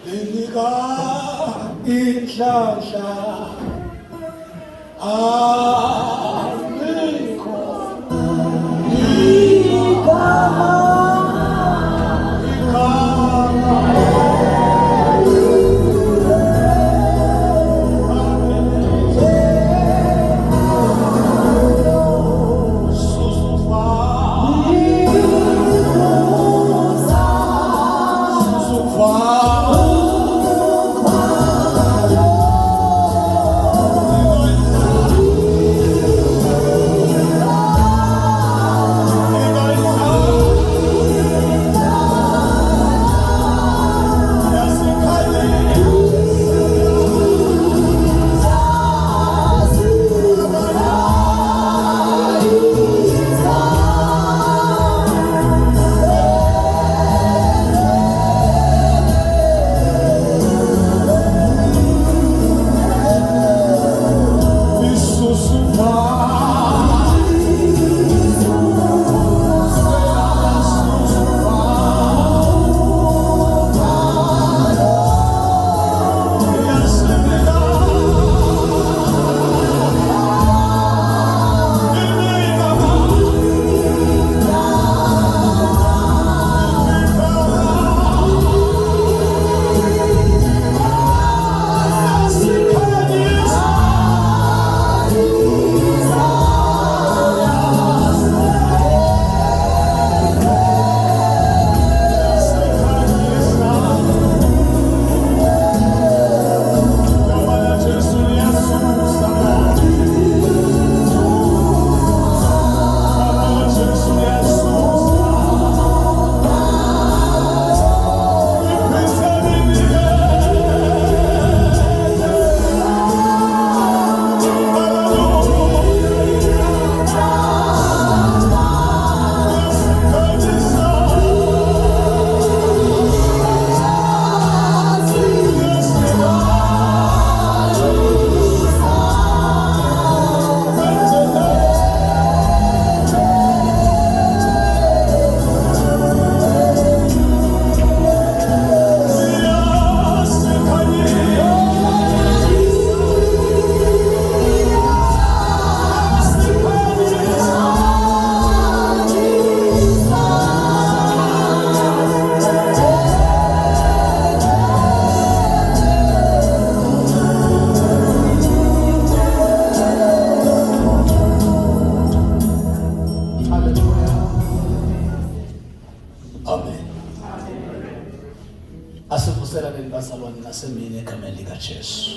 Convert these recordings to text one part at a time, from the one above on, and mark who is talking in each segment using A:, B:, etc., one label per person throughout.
A: Inika inhlanhla amikho igama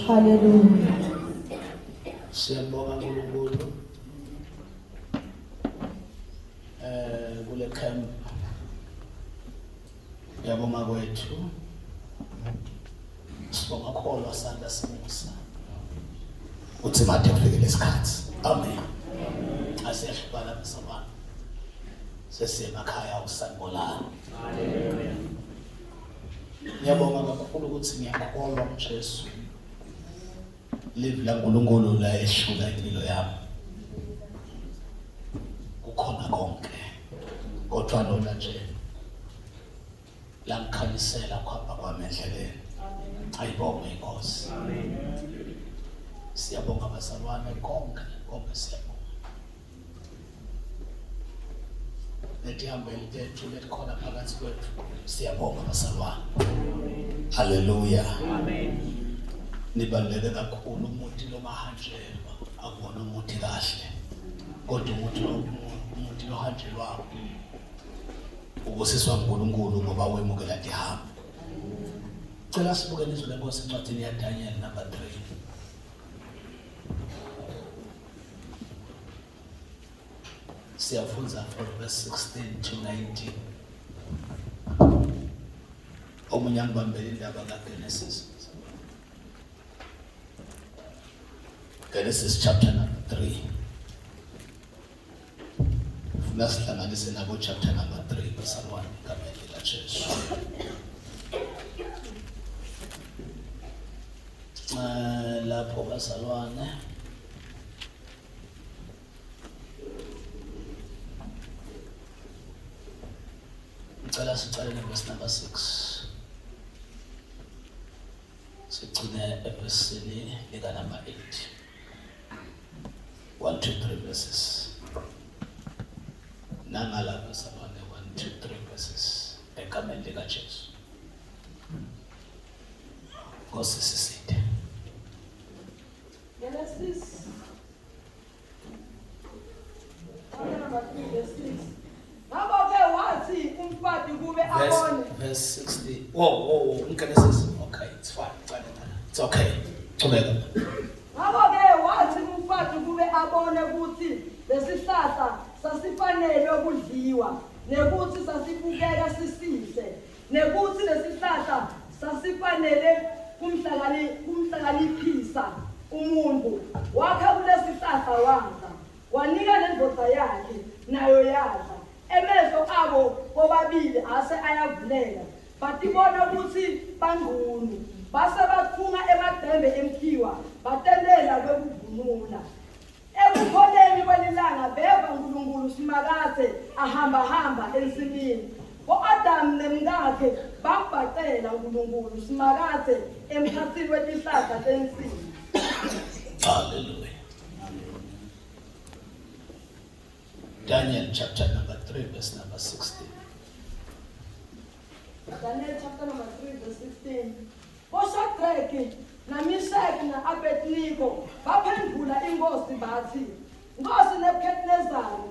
B: Hallelujah.
A: Siyabonga uNkulunkulu kule camp yaboma kwethu sibonga kholwa sanda simusa uthi made kufike lesikhathi. Amen. Asiyashibala besabana sesiye emakhaya usanbolana. Hallelujah. Ngiyabonga kakhulu ukuthi ngiyakholwa uJesu live la uNkulunkulu la eshuka impilo yami. Kukhona konke kodwa lona nje langikhalisela kwapha kwami endleleni. Ayibonge inkosi. Amen. Siyabonga bazalwane konke siyabonga. Netihambeli tethu letikhona phakathi kwethu siyabonga bazalwane. Hallelujah. Amen. Nibaluleke kakhulu umuntu lomahanjelwa akubona umuntu kahle kodwa umuntu lohanjelwayo ubusiswa uNkulunkulu ngoba wemukela ihamba. Cela sibuke izwi lenkosi encwadini yaDaniel number 3. Siyafunza from verse 16 to 19. Omunye angibambele indaba kaGenesis. Genesis chapter number 3. Funa sihlanganise nabo chapter number 3 verse 1 kamele kaJesu. Lapho bazalwane ngicela sicale verse number 6. sigcine episini lika number 8. 1, 2, 3 verses. Nangalapha sabane 1, 2, 3 verses egameni lika Jesu. Ngosiside.
B: Genesis. Number 3 verse 6. Ngabe wathi umfati kube abone.
A: Verse 60. Whoa, Genesis. Okay, it's fine. It's okay. Chubeka.
B: Ngabe wathi umfati kube abone ukuthi lesihlahla sasifanele ukudliwa, nekuthi sasibukeka sisihle, nekuthi lesihlahla sasifanele kumhlakaniphisa umuntu. Wakha kulesihlahla wadla, wanika nendoda yakhe nayo yadla. Emehlo abo bobabili ase ayavuleka, batibona ukuthi bangunu. Base bathunga emadembe emkhiwa, batendela kwekuvunula. Ekukholeni kwelilanga beva uNkulunkulu simakade ahamba ensimini. Adam nemngakhe bambhacela uNkulunkulu simakade emkhathini wetihlahla tensimi.
A: Hallelujah. Daniel chapter number 3 verse number 16.
B: Daniel chapter number 3 verse 16. Osadreki na Meshaki na Abednego baphendula inkosi bathi, Nkosi Nebukadnezari,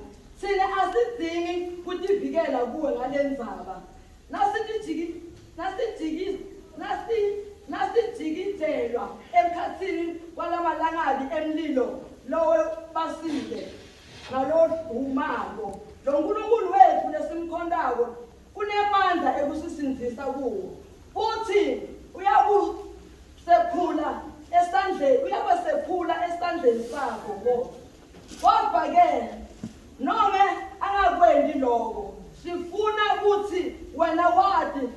B: thina asidingi kutivikela kuwe ngalendzaba. Nasijikijelwa emkhathini kwalamalangabi emlilo lowe basile nalodumako. Lo Nkulunkulu wethu lesimkhondako kunemandla ekusisinzisa kuwo. Futhi uyakusephula esandleni sakho. Kodwa-ke noma angakwendi lokho, sifuna ukuthi wena wadi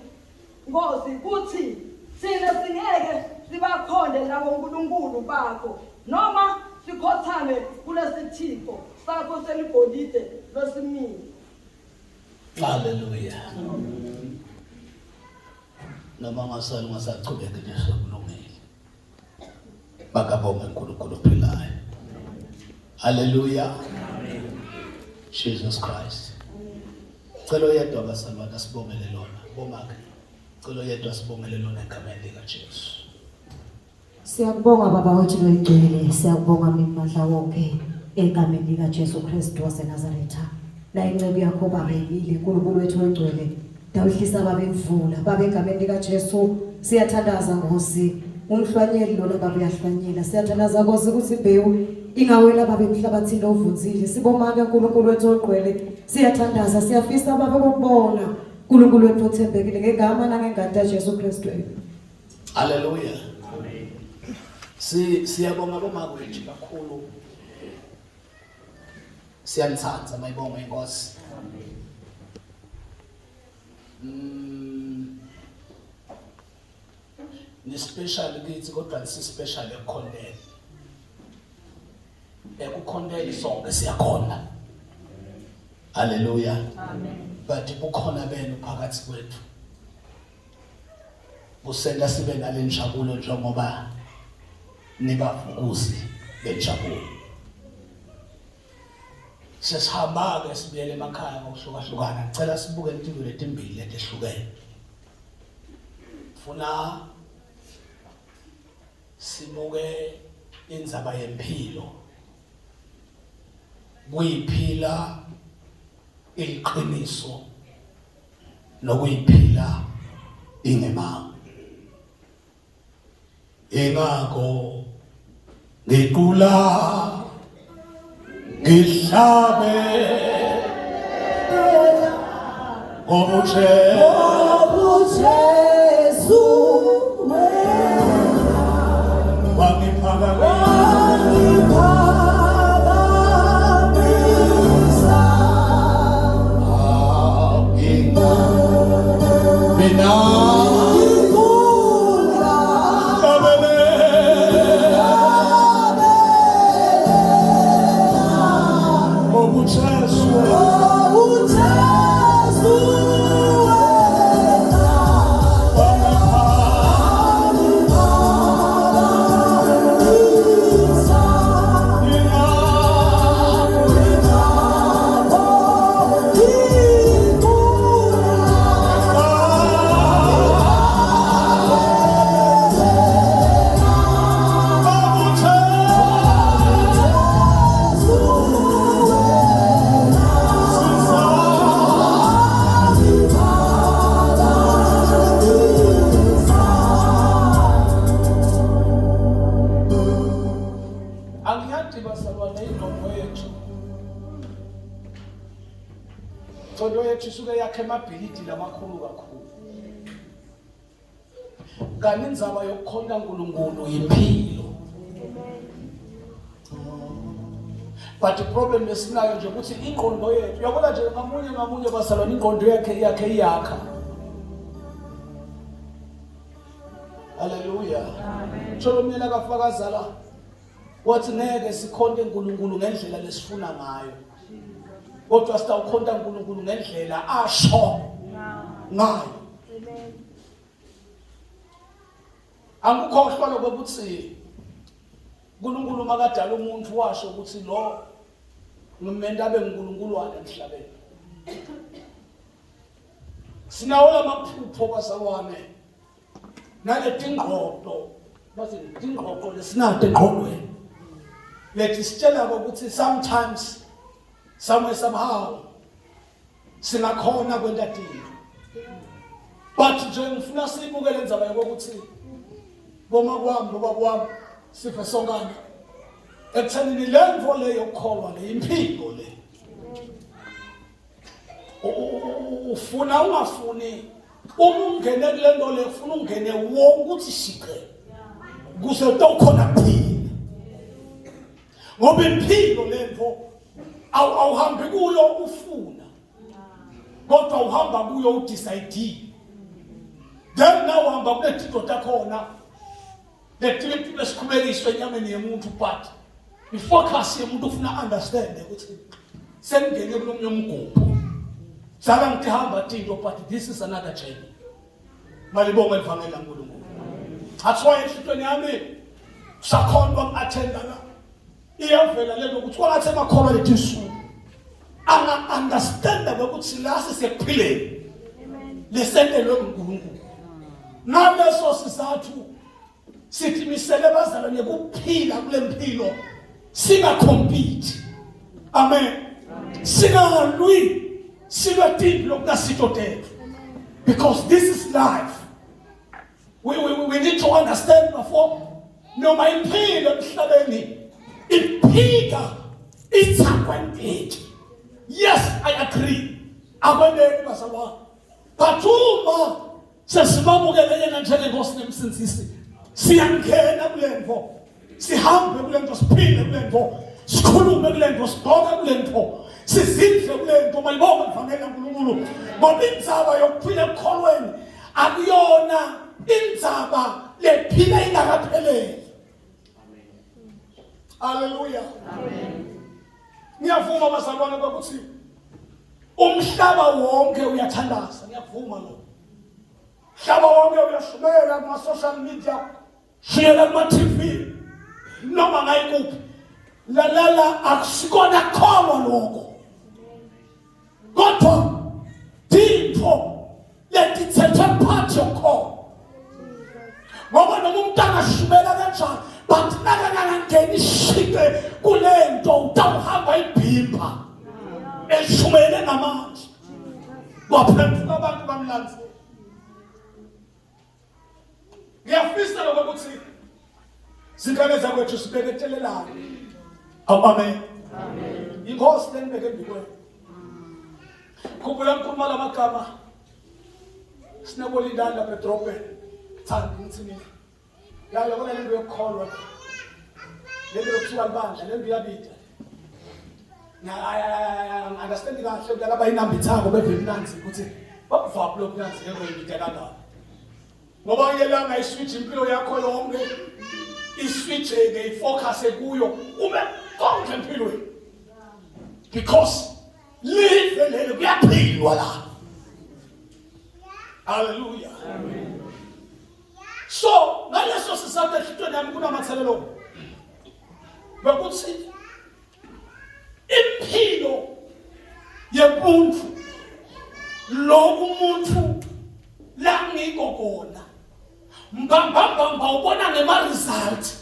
B: Nkosi kuthi thina singeke sibakhonde labo Nkulunkulu bakho, noma sikhothame kulesithixo sakho selibholide losimini.
A: Hallelujah. Noma ngasali ngasachubeka nje sokulungile. Bakabonga uNkulunkulu ophilayo. Hallelujah. Jesus Christ. Cela yedwa basalwana sibongele lona. Bomake. Cela yedwa sibongele lona egameni lika Jesu.
C: Siyakubonga baba wethu loyigcwele, siyakubonga mindla wonke egameni lika Jesu Kristu waseNazaretha. La incebo yakho babekile uNkulunkulu wethu ogcwele. Dawuhlisa babemvula, babe egameni lika Jesu siyathandaza Nkosi. Umhlwanyeli lona baba uyahlwanyela. Siyathandaza Nkosi ukuthi imbewu ingawela babe emhlabathini ovunzile. Sibonga uNkulunkulu wethu ogcwele. Siyathandaza, siyafisa baba ukubona uNkulunkulu wethu othembekile ngegama nangengadi kaJesu Kristu.
A: Hallelujah. Siyabonga bomakwethu kakhulu. Siyanthanda mayibonga inkosi. Ni special kithi kodwa si special ekukhondeni. Ekukhondeni sonke siyakhona. Hallelujah.
B: Amen.
A: But bukhona benu phakathi kwethu. Busenda sibe nalenjabulo njengoba nibavukuzi benjabulo. Sesihamba ke sibuyele emakhaya ngokuhlukahlukana. Ngicela sibuke impilo letimbili letehlukene. Funa sibuke indzaba yempilo. Kuyiphila iqiniso nokuyiphila ingemanga. Ingakho ngiqula ngihlabe ngobujesu wangiphakamisa mina isuke yakhe emabhilidi lamakhulu kakhulu. Kanti indzaba yokukhonza uNkulunkulu impilo. But the problem esinayo nje ukuthi ingqondo yethu uyabona nje ngamunye basalona ingqondo yakhe iyakha. Hallelujah. Amen. Tsholo mina kafakazala wathi ngeke sikhonde uNkulunkulu ngendlela lesifuna ngayo. Kodwa sitawukhonda uNkulunkulu ngendlela asho ngayo. Amen. Angukhohlwa lokuthi uNkulunkulu makadala umuntu washo ukuthi lo ngumenda beNkulunkulu wala emhlabeni. Sinawo lamaphupho kwasawane. Naleti ngqondo bathi ingqondo lesinade engqondweni. Lethi sitshela ukuthi sometimes somewhere somehow singakhona kwenta tinto. But nje ngifuna sibukele indzaba yokuthi boma kwami sife songana ekuthenini le mvo le yokukholwa le impilo le ufuna ungafuni uma ungene kule nto le ufuna ungene wonke ukuthi shiqe kuze utokhona kuphila ngoba impilo le mvo awuhambi kuyo ufuna kodwa uhamba kuyo udecide then now uhamba kule tito takhona lethi lesikhubeliswe enyameni yemuntu but ifocus yemuntu ufuna understand ukuthi sengene kulomnye umgubho sala ngihamba tinto but this is another journey malibonga livangeli laNkulunkulu. That's why esitweni yami sakhonwa attenda la iyavela lento ukuthi kwalathi emakholwa lethi isu anga understand ukuthi la sisekuphileni lesentelwe uNkulunkulu naleso sizathu sithi misele bazalwane kuphila kule mpilo singacompete. Amen. Singalwi singathini lokasito tethu because this is life. We need to understand before noma impilo emhlabeni iphika itsakwentete. Yes, I agree. Akwendeni basawa. But uma sesimamukele yena njengenkosi nemsindisi siyangena kulento sihambe kulento siphile kulento sikhulume kulento sigqoke kulento sizindle kulento malibonga livangeli laNkulunkulu ngoba indzaba yokuphila ekukholweni akuyona indzaba lephila ingakapheleli. Hallelujah. Amen. Ngiyavuma bazalwane ukuthi umhlaba wonke uyathandaza. Ngiyavuma lo. Umhlaba wonke uyashumela kuma social media, shiyela kuma TV, noma ngayikuphi. Lalela akusikona kholo lokho. Kodwa tipho letithethe part yokholo. Ngoba noma umuntu angashumela kanjani but nakangangeni shike kulento utawuhamba ibhimba eshumele namanje waphendula abantu bamlanzi. Ngiyafisa ukuthi zingane zakwethu sibeketelelana. Amen. Amen. Inkosi lenibeke mbikwe. Khumbula mkhuluma lamagama sinabolidanda pedropeni thandi ngithini. Yalo kona lento yokukholwa. Lento yokuthiwa ibandla lento yabida. I understand kahle ukuthi laba inamba ithako beVietnamzi ukuthi bakuvapha lokuzanzi ngeke kangaka. Ngoba yelanga iswitch impilo yakho yonke iswitch ngeyifocus kuyo ube konke empilweni. Because live lelo kuyaphilwa la. Hallelujah. Amen. So, ngaleso sisathu ehlitweni yami kunamathelelo. Bekuthi impilo yemuntu lo umuntu la ngiko kona. Mbamba ubona ngema result.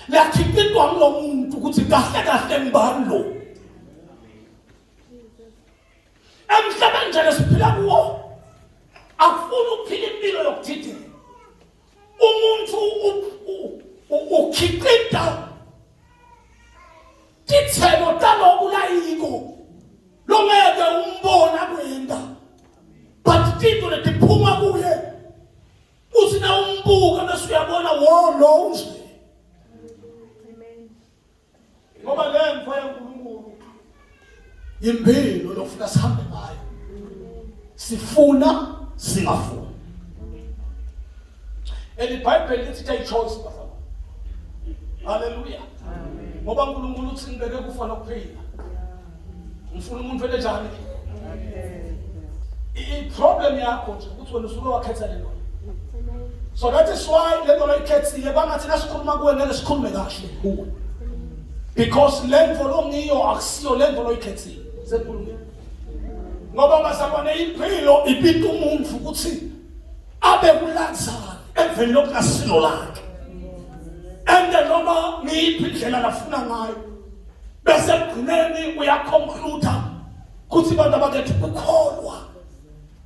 A: La khipitwa lo muntu ukuthi kahle ngibani lo. Emhlabeni nje lesiphila kuwo akufuni ukuphila impilo yokuthithela. Umuntu ukhipita tithelo taloko layiko longeke umbona kwena Tito letiphuma kuye uthi na umbuka bese uyabona lo nje. Ngoba le mfo yaNkulunkulu impilo lofuna sihambe ngayo. Sifuna singafuni. EliBhayibheli lithi take choice bafana. Hallelujah. Ngoba uNkulunkulu uthi ngibeke kufa nokuphila. Ngifuna umuntu olenjani? I-problem yakho nje ukuthi wena usuke wakhetha le nto. So that is why le nto oyikhethile bangathi nasikhuluma kuwe ngeke sikhulume kahle kuwe. Because le nto longiyo akusiyo le nto oyikhethile. Sekhuluma. Ngoba masabane impilo ipita umuntu ukuthi abe kulandzana emveni lokasilo lakhe. And noma ngiyiphi indlela lafuna ngayo. Bese kugcineni uyaconclude ukuthi abantu abakhethe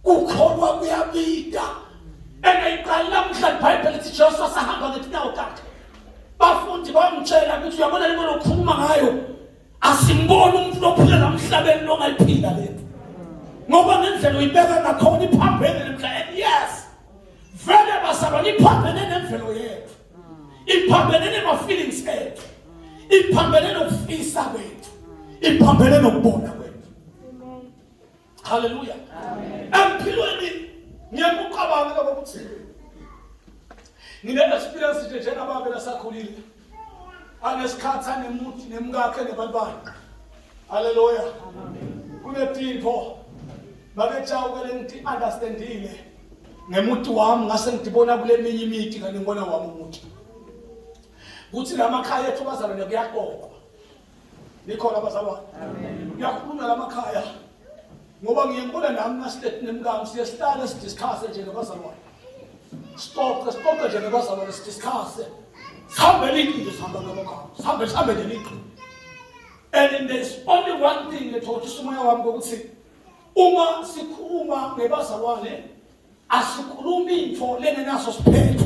A: ukukholwa kuyabida. Engayiqala namhla iBhayibheli lithi Joshua sahamba ngetinyawo takhe. Bafundi bamtshela ukuthi uyabona lento lokukhuluma ngayo asimboni umuntu ophila namhlabeni longayiphila lento. Ngoba ngendlela uyibeka ngakhona iphambene nemhlabeni. Yes. Vele basabani iphambene nemvelo yethu. Iphambene nema-feelings ethu. Iphambene nokufisa kwethu. Iphambene nokubona kwethu. Amen. Hallelujah. Amen. Empilweni ngiyakucabanga ukuthi ngine-experience nje njengababe lasakhulile. Anesikhathi anemuthi nemkakhe nebalibani. Hallelujah. Amen. Kunetinto babetshawukele ngithi understandile ngemuthi wami ngase ngidibona kule minye imithi kanti ngibona wami umuthi. Kuthi lamakhaya ethu bazalwane kuyaqoqwa. Nikhona bazalwane. Amen. Kuyakhulunywa lamakhaya. Ngoba ngiyembona nami nasilet nemkami siyehlala sidiscuss nje nabazalwane. Stop nje nabazalwane sidiscuss. Sihambe liqi nje sihamba ngamakhaya. Sihambe nje liqi. And there's only one thing ethothisa umoya wami ukuthi uma sikhuluma ngebazalwane asikhulumi into lengenaso siphetho.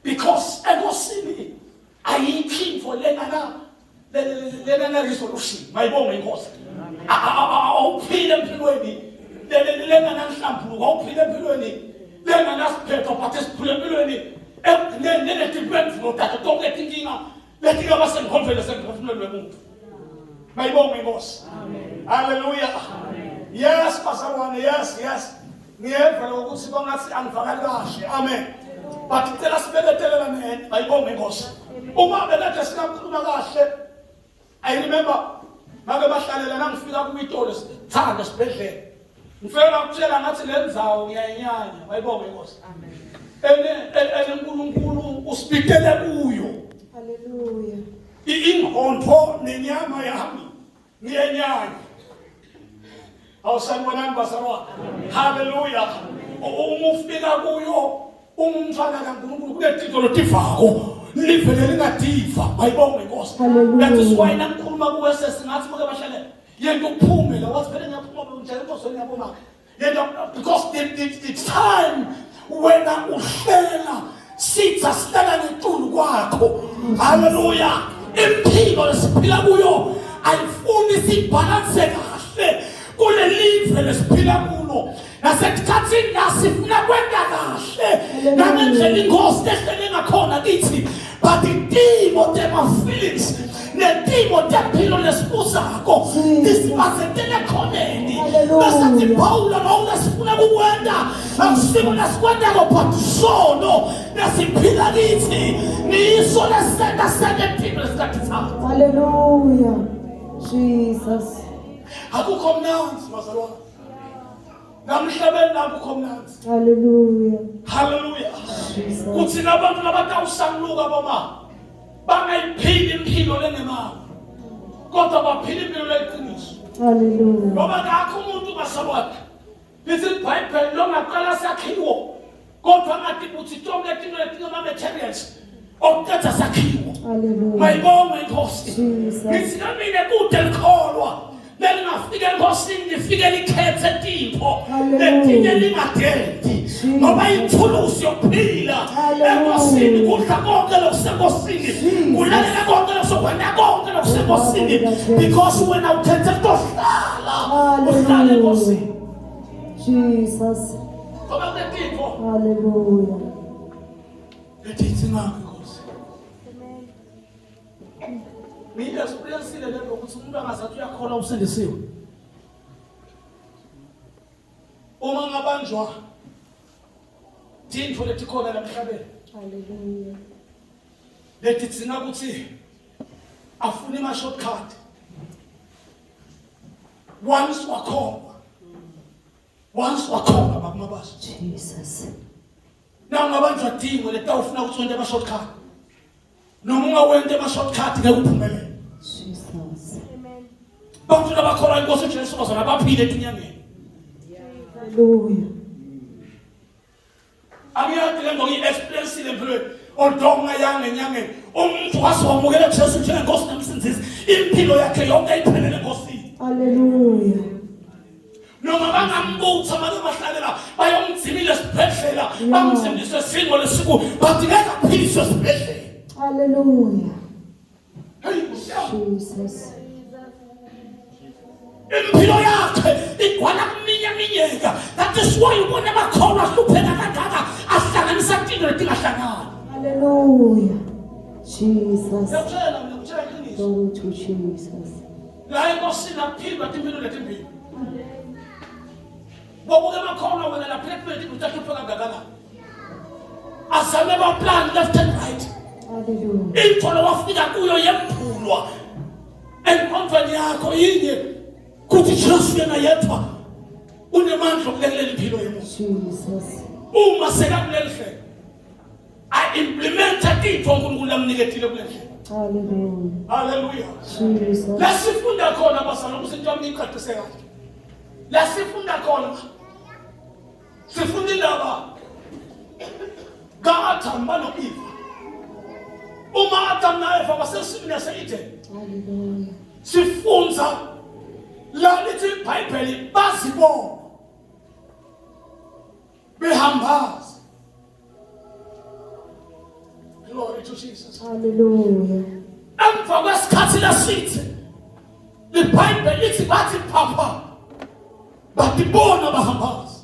A: Because enkosini ayikho into lena resolution. Mayibonge inkosi. Awuphile empilweni lena nanhlambuluko, awuphile empilweni lena nasiphetho but esiphile empilweni nene depend notato tonke inkinga lethi abasenkonfele senkonfele lomuntu. Mayibonge inkosi. Amen. Hallelujah. Amen. Yes, bazalwane, yes. Ngiyeva ukuthi bangathi angivakali kahle. Amen. But ngicela sibekethelela nene. Mayibonge inkosi. Uma bekade singakhuluma kahle, I remember make bahlalela nangifika kuitolo sithanda sibedlela. Ngifela ukutshela ngathi le ndzawo ngiyayinyanya. Mayibonge inkosi. Amen. uNkulunkulu usipitele kuyo.
C: Hallelujah.
A: Ingqondo nenyama yami ngiyenyanya. Awusanibonani bazalwane. Hallelujah. Uma ufika kuyo umntwana kaNkulunkulu kunetinto lotivako livele lingadiva. Mayibonge inkosi. That is why nangikhuluma kuwe sesingathi make bahlale yento uphume la wathi phela ngiyaphuma njalo inkosi ngiyabona. Because the time when uhlela sitha sihlala ngequlu kwakho. Hallelujah. Impilo lesiphila kuyo ayifuni sibalance kahle kule live lesiphila kulo. Nasekhathini nasifuna kwenda kahle nangendlela inkosi ehlele ngakhona kithi, but itimo tema-feelings netimo tempilo lesibuzako disibazekele khoneni. Besathi Pawulo lo lesifuna kukwenda akusiko lesikwendako but sono nesiphila kithi niso lesenda sempilo lesikhathi sakho.
C: Hallelujah. Jesus.
A: Akukho mnanzi bazalwane. Namhlabeni nakukho mnanzi.
C: Hallelujah.
A: Hallelujah. Kuthi nabantu labatawusanluka boma bangayiphili impilo lenemali kodwa baphila impilo leqiniso.
C: Hallelujah.
A: Ngoba akho umuntu bazalwane lithi iBhayibheli longaqala sakhiwo kodwa ngathi uthi tonke izinto letingama-materials okuqeda sakhiwo.
C: Hallelujah.
A: Mayibonge inkosi.
C: Jesus.
A: Ngithi nami kude likholwa lelingafika enkosini lifike likhethe tipho letinye lingadendi ngoba ithulusi yokuphila enkosini kudla konke lokusenkosini kulalela konke lokusekwenda konke lokusenkosini because wena ukhethe kuhlala uhlale enkosini.
C: Jesus.
A: Ngoba kunetifo
C: Hallelujah.
A: edithi ngakho Nkosi. Mina experience le lento ukuthi umuntu angazathi uyakhola usindisiwe. Uma ngabanjwa tintfo letikhona la emhlabeni.
C: Hallelujah.
A: Lethi thina ukuthi afune ama shortcut. Once wakhona bakumabasa.
C: Jesus.
A: Na ngabanjwa dingo letawufuna ukuthi wente ama shortcut. Noma ungawente ama shortcut ngeke uphumelele.
C: Jesus.
B: Amen.
A: Bantu labakholwa inkosi Jesu bazona baphile etinyangeni.
C: Hallelujah.
A: Angiyazi le ngoku i-experience le empilweni odonga yange enyangeni umuntu wasiwamukela Jesu njengenkosi namsinzisi impilo yakhe yonke iphelele enkosini.
C: Hallelujah.
A: Noma bangambutha manje bahlalela bayomdzimile esibhedlela bamsindise singo lesiku bathi ngeke aphilise esibhedlela.
C: Hallelujah.
A: Hey,
C: Jesus.
A: impilo yakhe igcwala kuminyaminyeka. That is why ubona bakholwa hlupheka kangaka ahlanganisa tinto letingahlangani.
C: Hallelujah. Jesus.
A: Ngiyakutshela mina ngikutshela iqiniso.
C: Glory to Jesus.
A: La enkosini aphilwa timpilo letimbili. Bobuke bakholwa wena la plate utahlupheka kangaka. Azame ba plan left and right.
C: Hallelujah.
A: Intolo wafika kuyo yemphulwa. Enkonzweni yakho yinye kuthi Jesu yena yedwa unemandla okulekelela impilo yomuntu.
C: Jesus.
A: Uma sekakuleli hlelo I implementa titho uNkulunkulu amnikethile kuleli hlelo.
C: Hallelujah.
A: Hallelujah.
C: Jesus.
A: La sifunda khona basana ukuthi into yami iqaqise kahle. La sifunda khona sifunda indaba kaAdam noEva. Uma Adam na Eva basesimini yase-Eden.
C: Hallelujah.
A: Sifunza la lithi iBhayibheli bazibona behambaza. Glory to Jesus.
C: Hallelujah.
A: Emva kwesikhathi lasithi iBhayibheli lithi bathi phapha batibona bahambaza.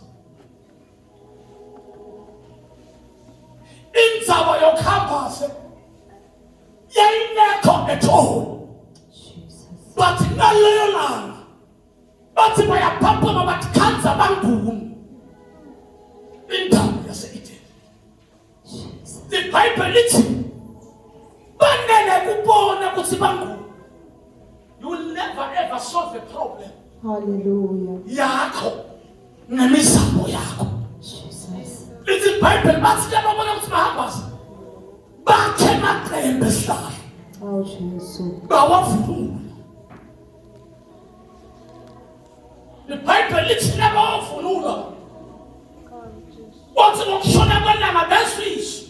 A: Indzaba yokuhambaza yayingekho at all.
C: Jesus.
A: Bathi ngaleyo langa bathi bayaphapha bathi khanza banguni indawo yase-Eden.
C: Jesus.
A: iBhayibheli lithi banele kubona ukuthi banguni. You will never ever solve a problem
C: Hallelujah.
A: yakho nemizamo yakho.
C: Jesus.
A: Lithi iBhayibheli bathi ke babona ukuthi bahambaza bakhe amaqembe esihlala
C: Oh, Jesus.
A: bawavula. iBhayibheli lithi nabawavunula wathi ngokushona kwelanga besizwe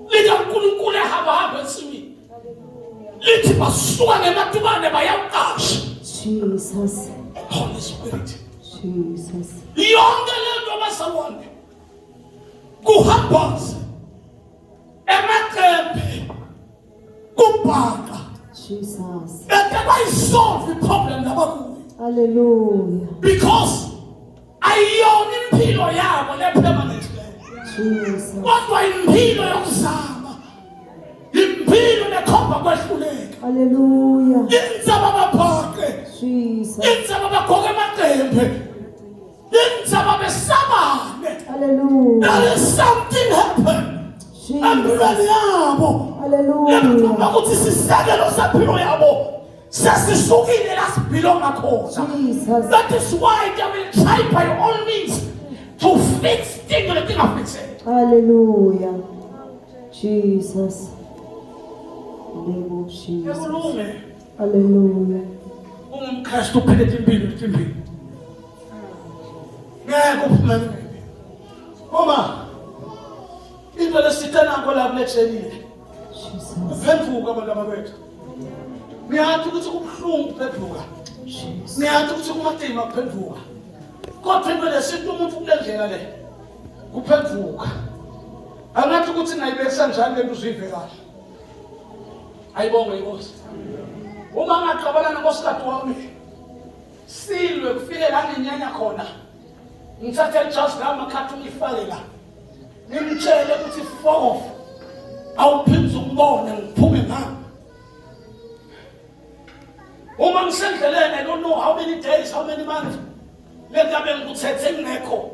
A: likaNkulunkulu ehamba ensimini lithi basuka ngematubane bayaqasha.
C: Jesus.
A: Holy Spirit
C: Jesus.
A: yonke lento abazalwane kuhambaza emaqembe kubhaka
C: Jesus.
A: eke bayisolve iproblem labakuyo
C: Hallelujah.
A: because ayiyona impilo yabo le-permanent leyo
C: Jesus.
A: kodwa impilo yokuzama impilo nekhomba kwehluleka.
C: Hallelujah.
A: Indzaba baphaqe
C: Jesus.
A: indzaba bagoke amaqembe indzaba besabane.
C: Hallelujah.
A: There is something happened empilweni
C: Jesus.
A: yabo
C: Hallelujah.
A: ukuthi sisekelo sempilo yabo sesisukile la sibhilonga khona.
C: Jesus.
A: That is why they will try by all means to fix things letingafixeki.
C: Hallelujah. Jesus. In the name of Jesus.
A: Ekulunge
C: Hallelujah.
A: ungumKristu uphile impilo letimbili ngeke uphumelele. Uma into lesithanako la kulethelile
C: Jesus.
A: kuphenduka abantu ababethu. Niyathi ukuthi kubhlungu kuphenduka.
C: Jesus.
A: Niyathi ukuthi kumatima kuphenduka. Kodwa into lesinto umuntu kulendlela le kuphenduka. Angathi ukuthi ngayibesa njani lento uzive kahle. Ayibonge inkosi. Uma ngaqabana nonkosikazi wami silwe kufike la nginyanya khona ngithathe just lama khati ngifake la ngimtshele ukuthi fuck off awuphinde umbone ngiphume ngapha uma ngisendleleni I don't know how many days how many months lengabe ngikuthethe ngekho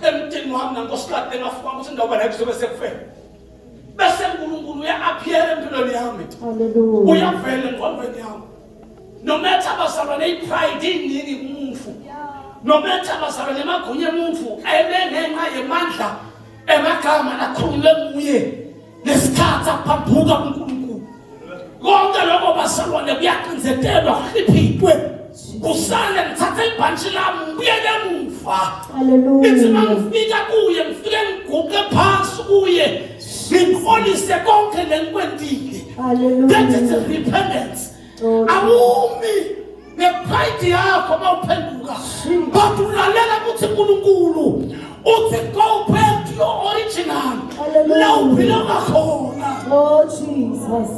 A: emntini wami nankosikade ngafuma ukuthi ndoba la kuzobe sekufela bese uNkulunkulu uya-appear empilweni yami
C: Hallelujah.
A: uyavela engqondweni yami no matter abazalwane ipride iningi kumuntu no matter abazalwane emagunya emuntu ebengenxa yemandla emagama nakhulunywe nguye nesikhathi aphambuka kuNkulunkulu konke lokho bazalwane kuyaqinzekelwa kuhliphitwe kusale ngithathe ibhantshi lami ngibuyele emuva ithi mangifika kuye ngifike ngiguqe phansi kuye ngikholise konke lengikwentile that is repentance awumi nepride yakho mawuphenduka but ulalela ukuthi uNkulunkulu uthi go back to your original la uphila ngakhona.
C: Oh Jesus.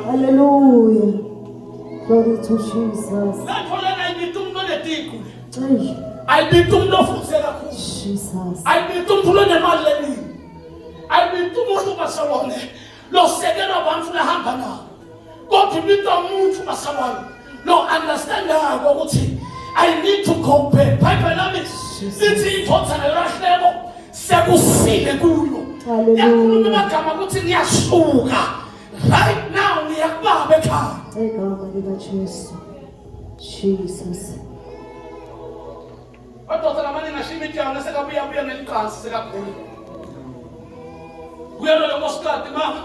C: Hallelujah. Glory to Jesus.
A: Lapho lena ngithi umuntu onetiku
C: Hey,
A: ayibithi umuntu ofuze kakhulu
C: Jesus.
A: ayibithi umuntu onemali eningi ayibithi umuntu basalwane losekela abantu lahamba nabo kodwa ibithi umuntu basalwane no understand ngako ukuthi I need to go back. Bible lami sithi ithotha nelahleko sekusile kuyo yakhuluma amagama ukuthi ngiyasuka right now ngiyakubaba ekhaya.
C: Hey God, Jesus. Jesus.
A: Kodwa lamanye ngashimithana sekabuya ngeliqhansi sekakhulu. Kuyena lo mosikade mama.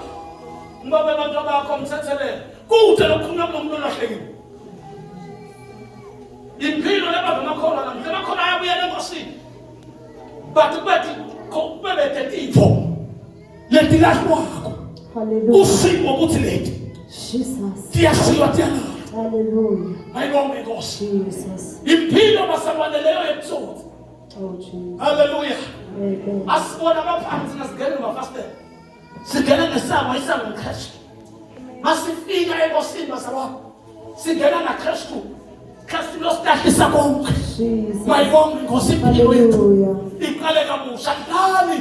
A: Ngoba abantu bakho umthethelele. Kude lokukhuluma nomuntu olahlekile. Impilo laba ngamakhola namhla amakhola ayabuya enkosini. Bathi kubebethe itho. Lethi lahlwako.
C: Hallelujah.
A: Usiko ukuthi lethi.
C: Jesus.
A: Tiyasiwa tiyana.
C: Hallelujah.
A: Ayibonge Nkosi.
C: Jesus.
A: Impilo basalwane leyo yemtsotsi.
C: Oh Jesus.
A: Hallelujah.
C: Amen.
A: Asibona abaphansi nasigene ngafastela. Sigene ngesabo isango ngeKristu. Masifika enkosini basabapho. Singena naKristu. Kristu losidahlisa konke.
C: Jesus.
A: Mayibonge Nkosi impilo yethu.
C: Hallelujah.
A: Iqale kabusha dlali.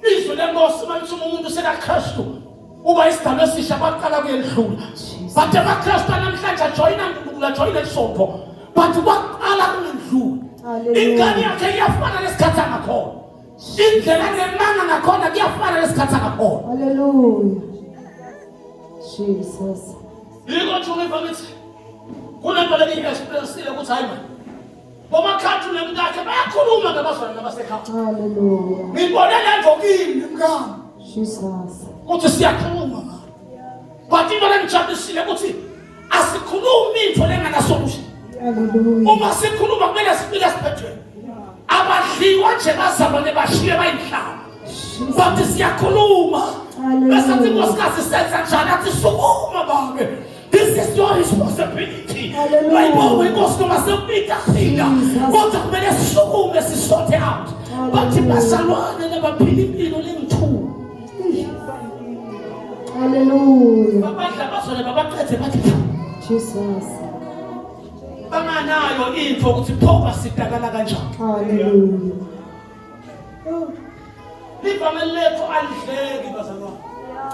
A: Izwi lenkosi manje umuntu sekaKristu. Uba isidalwa esisha baqala kuyedlula. Bathe abaKristu namhlanje ajoyina uNkulunkulu ajoyina isonto. Bathi baqala kuyedlula. Ingane yakhe iyafana lesikhathi ngakhona. Indlela nemanga ngakhona kuyafana lesikhathi ngakhona.
C: Hallelujah. Jesus.
A: Yiko thuma ivakithi. Kunento leyi-experience ukuthi hayi man. Bomakhathu nemkakhe bayakhuluma ngabazalwane nabasekhaya.
C: Hallelujah.
A: Ngibone lento kimi mngani.
C: Jesus.
A: Ukuthi siyakhuluma ngalo. But into engijabulile ukuthi asikhulumi into lengana solution.
C: Hallelujah.
A: Uma sikhuluma kumele sifike siphethwe. Abadliwa nje bazalwane bashiye bayinhlamba. But siyakhuluma. Bese sithi nkosikazi senza njani athi sukuma babe. This is your responsibility. Mayibonge Nkosi noma sekupita phila. Kodwa kumele sisukume sisorte out. Bathi bazalwane nabaphila impilo lengithuba.
C: Hallelujah.
A: Babadla bazalwane babaqethe bathi
C: Jesus.
A: banganayo info ukuthi phoba sidakala kanjani.
C: Hallelujah.
A: Livangeli lethu alidleki bazalwane.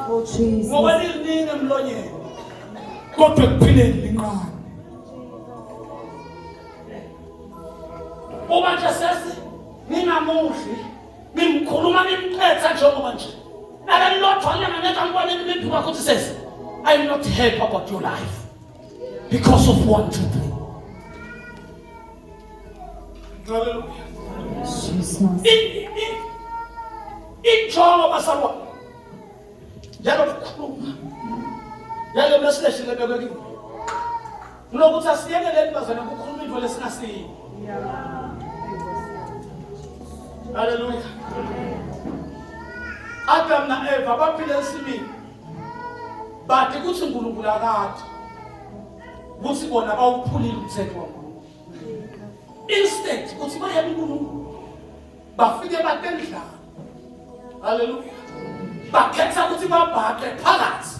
C: Oh Jesus.
A: Ngoba liningi emlonyeni. Kodwa ekuphileni linqani. Uma nje sesi ningamuhle nimkhuluma nimqetha njengoba nje. Akalilotho ngeke ngibone impilo ukuthi sesi I'm not happy about your life because of 1 2 3. Hallelujah.
C: Jesus.
A: Injongo basalwa. Njalo ukukhuluma. Njalo mesilehle lebekweni. Kunokuthi asiyekeleni bazana ukukhuluma into lesingasiyi. Hallelujah. Adam na Eva baphile esimini. Bathi kuthi uNkulunkulu akade. Kuthi bona bawuphulile umthetho waNkulunkulu. Instead kuthi baye kuNkulunkulu. Bafike batendla. Hallelujah. Bakhetha ukuthi babhaqe phakathi.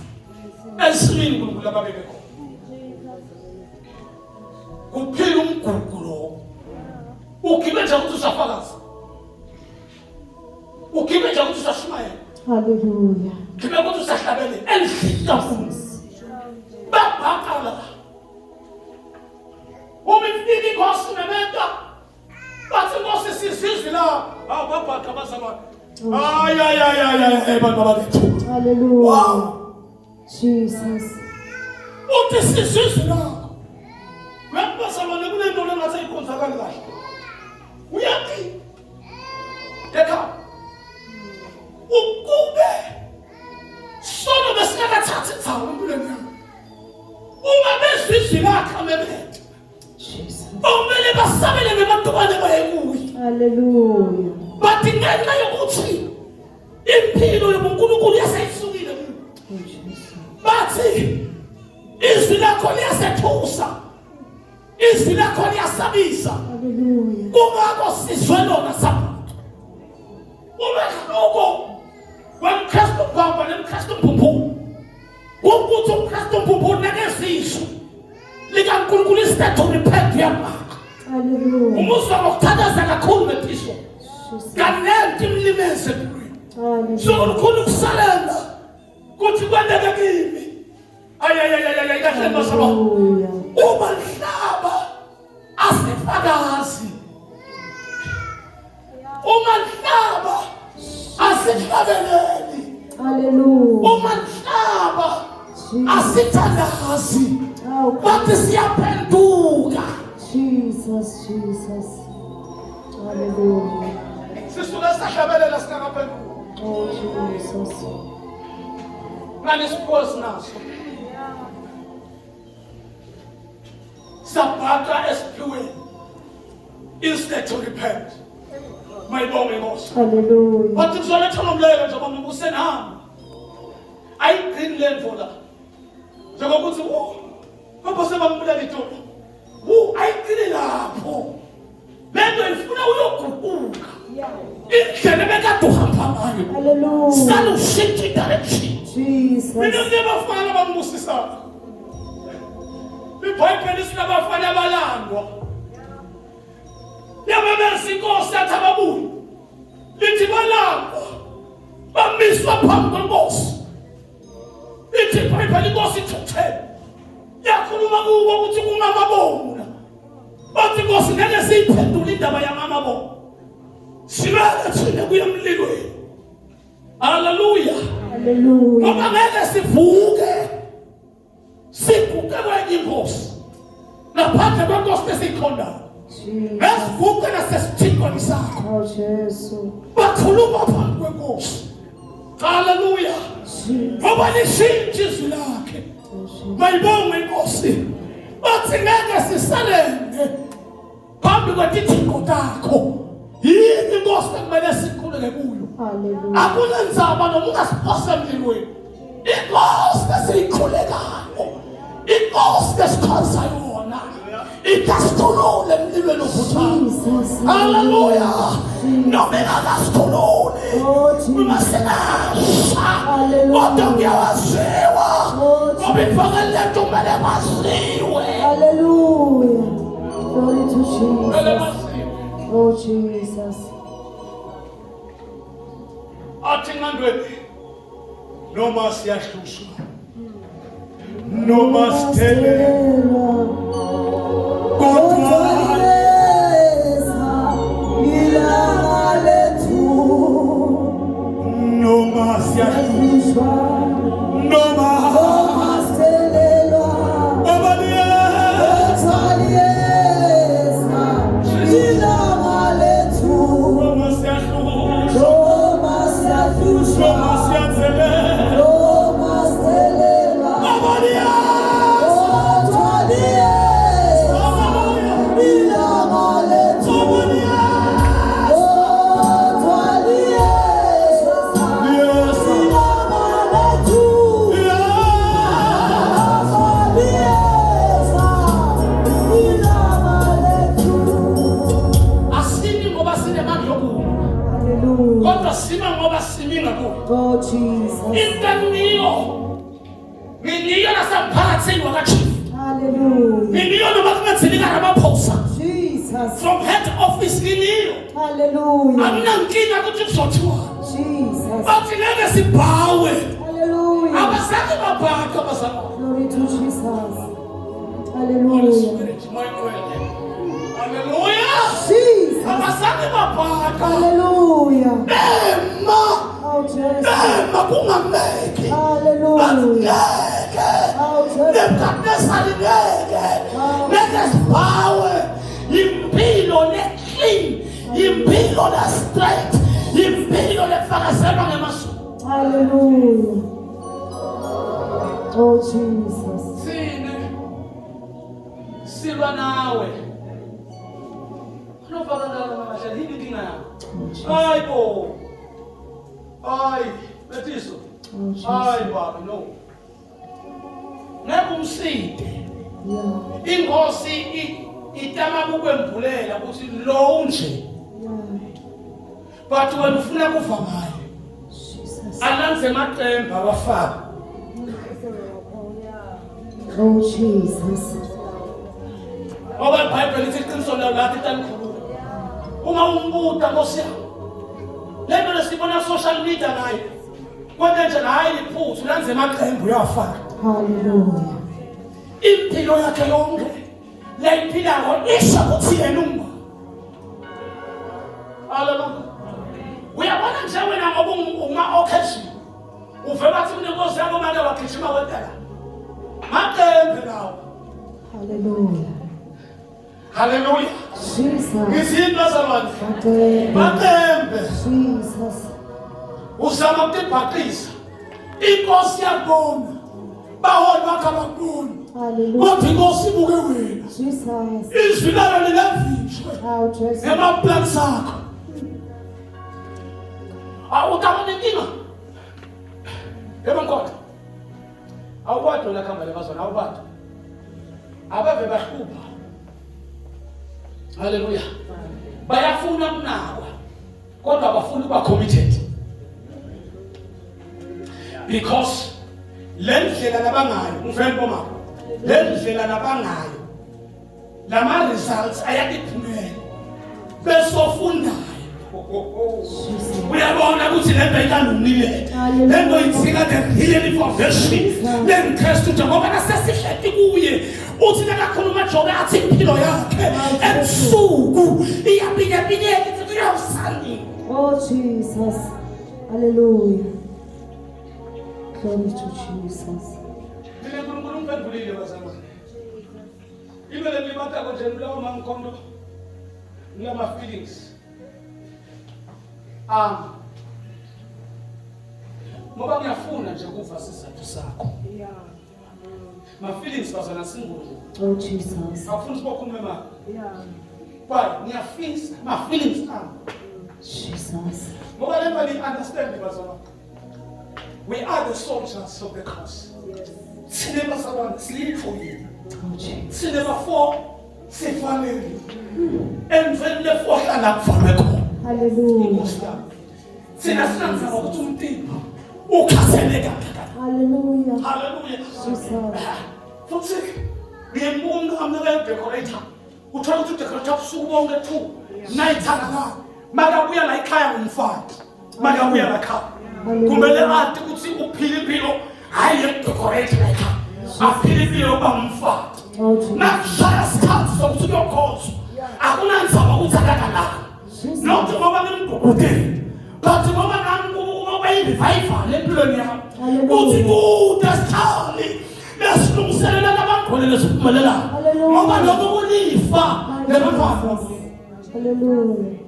A: Esimini uNkulunkulu ababeke khona. Kuphila umgugu lo. Ugibe nje ukuthi usafakaza.
C: Hallelujah.
A: Ngime ukuthi usahlabele elifikayo. Babhakala. Umifika inkosi nementa. Bathi inkosi sizizwe la. Babhaka bazama. Ay bantu bakethu.
C: Hallelujah.
A: Wow.
C: Jesus.
A: Uthi sizizwe la. Webazama nekunento lengathi ayikhonzakali kahle. Uyathi. Deka. Ukube solo besingakathathi ithawu empilweni yami. Uma bezizwe lakhe mebethe.
C: Jesus.
A: Omele basabele ngebantukwane bayekuyi.
C: Hallelujah.
A: Bathi ngenxa yokuthi impilo yobuNkulunkulu yasayisukile mina. Bathi izwi lakho liyasethusa. Izwi lakho liyasabisa.
C: Hallelujah.
A: Kungako sizwe lona sabantu. Umehluko wemkhasto baba nemkhasto mpumphulu. Ukuthi umkhasto mpumphulu nekezisho likaNkulunkulu isithetho repent yamaka.
C: Hallelujah.
A: Umuzwa ngokuthandaza kakhulu ngepisho.
C: Jesus.
A: Kanenti imlimeze empilweni.
C: Hallelujah.
A: So ukhulu ukusalela kuthi kwendeke kimi. Ay kahle basaba.
C: Hallelujah.
A: Uma nhlaba asifakazi. Uma nhlaba asihlabeleli.
C: Hallelujah.
A: Uma nhlaba asithandazi.
C: Oh,
A: Bathi siyaphenduka.
C: Jesus, Jesus. Hallelujah.
A: Sisuke sahlabelela singakaphenduka.
C: Oh, Jesus.
A: Ngalesiphosi naso. Sabhaka esiphiweni instead to repent. Mayibonge Nkosi.
C: Hallelujah.
A: Bathi kuzoletha nomlelo njengoba usenami. Ayigcini le ndvo la. Njengokuthi papa sebambulala idoda. Ayigcini lapho. Lento ifuna uyoguquka. Indlela bekade uhamba ngayo.
C: Hallelujah.
A: Sala ushintshe direction.
C: Jesus.
A: Mina ngiyabafana bambusisana. iBhayibheli sinabafana abalandwa. Yababesi inkosi yathi ababuyi. Lithi balandwa. Bamiswa phambi kwenkosi. Lithi iBhayibheli inkosi ithuthele. Yakhuluma kubo ukuthi kungamabona. Bathi inkosi ngeke siyiphendule indaba yamamabona. Sibale thina kuyemlilweni. Hallelujah.
C: Hallelujah.
A: Ngoba ngeke sivuke. Siguke kwenye inkosi. Ngaphandle kwenkosi esikhonda.
C: Jesus.
A: Esivuke nasesithikweni sakho.
C: Oh, Jesus.
A: Bakhuluma phambi kwenkosi. Hallelujah.
C: Jesus.
A: Ngoba lishintshe izwi lakhe. Mayibonge inkosi. Bathi ngeke sisalenge phambi kwetithiko takho. Yini inkosi ekumele sikhuleke kuyo?
C: Hallelujah.
A: Akunenzaba noma ungasiphose emlilweni. Inkosi esiyikhulekayo. Inkosi esikhonza yona. Ikasitolole emlilweni ovuthana.
C: Jesus.
A: Hallelujah. Noma ingakasitolole.
C: Oh, Jesus.
A: Uma singasha.
C: Hallelujah.
A: Kodwa kuyawaziwa.
C: Oh,
A: Ngoba ivangeli lethu kumele kwaziwe.
C: Hallelujah. Glory to
A: Kumele
C: Jesus.
A: kwaziwe.
C: Oh, Jesus.
A: Athi ngandweni noma siyahlushwa noma sithelelwa kodwa noma siyahlushwa noma
C: Oh, Jesus.
A: Ngiyo nasemphakathini wakachief.
C: Hallelujah.
A: Ngiyo noma kungathini karamaphosa.
C: Jesus. Jesus.
A: From head office iniyo.
C: Hallelujah.
A: Akunankinga ukuthi kuzothiwa.
C: Jesus.
A: Bathi ngeke sibhawe.
C: Hallelujah.
A: Abasake babhaka abasake.
C: Glory to Jesus.
A: Holy
C: Hallelujah.
A: Spirit, my God. Hallelujah.
C: Jesus.
A: Abasake babhaka.
C: Hallelujah.
A: Ema.
C: Oh, Jesus.
A: Ema kungameki.
C: Hallelujah. Oh, Jesus.
A: Impilo le-clean, impilo le-straight, impilo lefakazelwa ngemasuku.
C: Hallelujah. Oh, Jesus.
A: Sine silwa nawe. Unofaka ngalo manje yini inkinga yakho? Hayi bo. Hayi, Bethiso.
C: Oh, Jesus.
A: Hayi baba, no. Ngeke umside.
C: Yeah.
A: Inkosi itama kukwembulela ukuthi lo nje.
C: Yeah.
A: But wena ufuna kufa ngayo.
C: Jesus.
A: Alanze amaqembu abafaka.
C: Oh, Jesus.
A: Ngoba iBhayibheli lithi iqiniso lawo lathi tanikhuluma. Uma umbuta Nkosi yami. Lento lesibona social media nayo. Kodwa nje hayi liphuthu lanze amaqembu uyafaka.
C: Hallelujah.
A: Impilo yakhe yonke layiphilayo isho ukuthi yena uma. Hallelujah. Uyabona nje wena ngoba uma occasion. Uvela bathi uNenkosi yakho manje wagijima wetela. Maqembu lawo.
C: Hallelujah.
A: Hallelujah.
C: Jesus.
A: Izinto zabantu. Maqembu.
C: Jesus.
A: Uzama ukubhaqisa. Inkosi yakona. Baholi bakabakuni.
C: Hallelujah.
A: Kodwa inkosi ibuke wena.
C: Jesus.
A: Izwi layo lilavishwe.
C: Oh, Jesus.
A: Emaplan sakho. Awutabona inkinga. Ebankoda. Awubantu la khamba lebazona awubantu. Abave bahlupa. Hallelujah. Bayafuna kunakwa. Kodwa abafuna ukuba committed. Because lendlela labangayo umfana bomama lendlela labangayo lama results ayatiphumela besofundayo uyabona ukuthi lento ikanunile lento itsika the healing foundation lenkristu njengoba nasesihleti kuye uthi nakakhuluma Jobe athi impilo yakhe ebusuku iyabinyabinye ithi uyawusani.
C: Oh, Jesus. Hallelujah. Glory to Jesus.
A: Mina uNkulunkulu ungiphendulile bazalwane. Imele ngibata konje lawo mamkhondo. Ngiyama feelings. Ngoba ngiyafuna nje ukuva sizathu sakho.
B: Yeah.
A: My feelings bazalwane singulu.
C: Oh, Jesus.
A: Awufuna ukukhuluma mama.
B: Yeah.
A: But ngiyafisa my feelings
C: Jesus.
A: Ngoba le mali understand bazalwane. We are the soldiers of the cross. Cinema someone sleep for you. Cinema for family. And when the four are not for me.
C: Hallelujah.
A: Sinasana ukuthi umtimba ukhaseleka.
C: Hallelujah.
A: Hallelujah.
C: Jesus.
A: Futhi ngimbona amele decorator. Uthola ukuthi decorator usuku bonke 2 night ala. Maka buya la ekhaya ngumfati. Maka buya la ekhaya. Kumele athi ukuthi uphila impilo hayi decorate la ekhaya. Aphila impilo bamfati. Nakushaya isikhathi sokuthi uyokhoza. Akunanzaba ukuthi akakala. Not ngoba ngimgugudeni. But ngoba ngoba i-revival empilweni yakho. Uthi udastali lesilungiselela nabangcwele lesiphumelela. Ngoba lokho kulifa lebantwana.
C: Hallelujah.